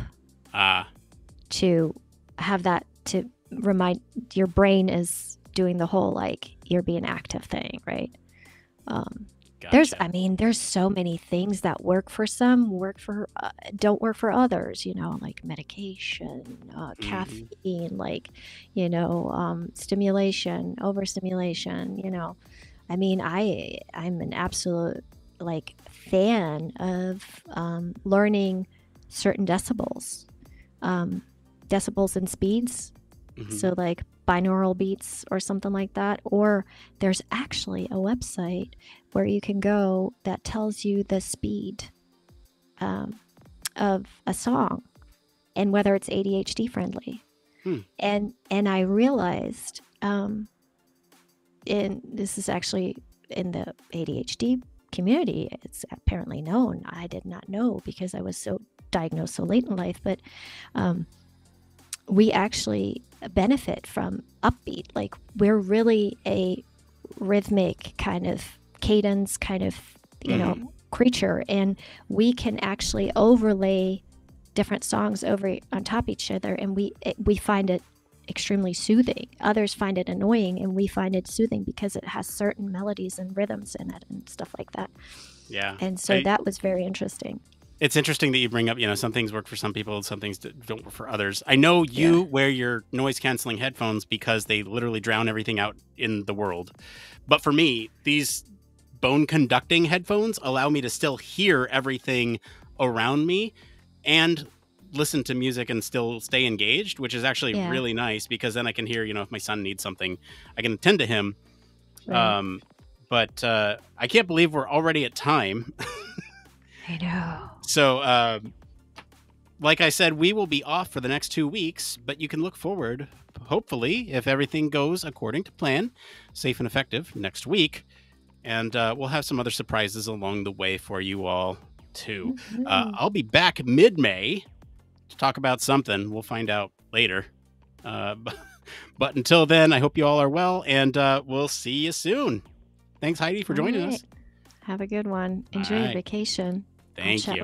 to have that, to remind your brain is doing the whole, like, you're being active thing. Right. Gotcha. There's so many things that work for some, don't work for others, like medication, caffeine, like, stimulation, overstimulation, I'm an absolute like fan of learning certain decibels and speeds. So like binaural beats or something like that. Or there's actually a website where you can go that tells you the speed of a song and whether it's ADHD friendly. And I realized, and this is actually in the ADHD community, it's apparently known. I did not know because I was so diagnosed so late in life, but we actually benefit from upbeat. Like, we're really a rhythmic kind of cadence kind of, you know, creature, and we can actually overlay different songs over on top of each other, and we find it extremely soothing. Others find it annoying, and we find it soothing because it has certain melodies and rhythms in it and stuff like that. Yeah. And so that was very interesting. It's interesting that you bring up, you know, some things work for some people, some things don't work for others. I know you wear your noise canceling headphones because they literally drown everything out in the world. But for me, these bone conducting headphones allow me to still hear everything around me and listen to music and still stay engaged, which is actually really nice, because then I can hear, you know, if my son needs something, I can attend to him. Right. But I can't believe we're already at time. I know. So, like I said, we will be off for the next 2 weeks, but you can look forward, hopefully, if everything goes according to plan, safe and effective, next week. And we'll have some other surprises along the way for you all, too. I'll be back mid-May to talk about something. We'll find out later. But until then, I hope you all are well, and we'll see you soon. Thanks, Heidi, for joining us. Have a good one. Enjoy your vacation. Thank you.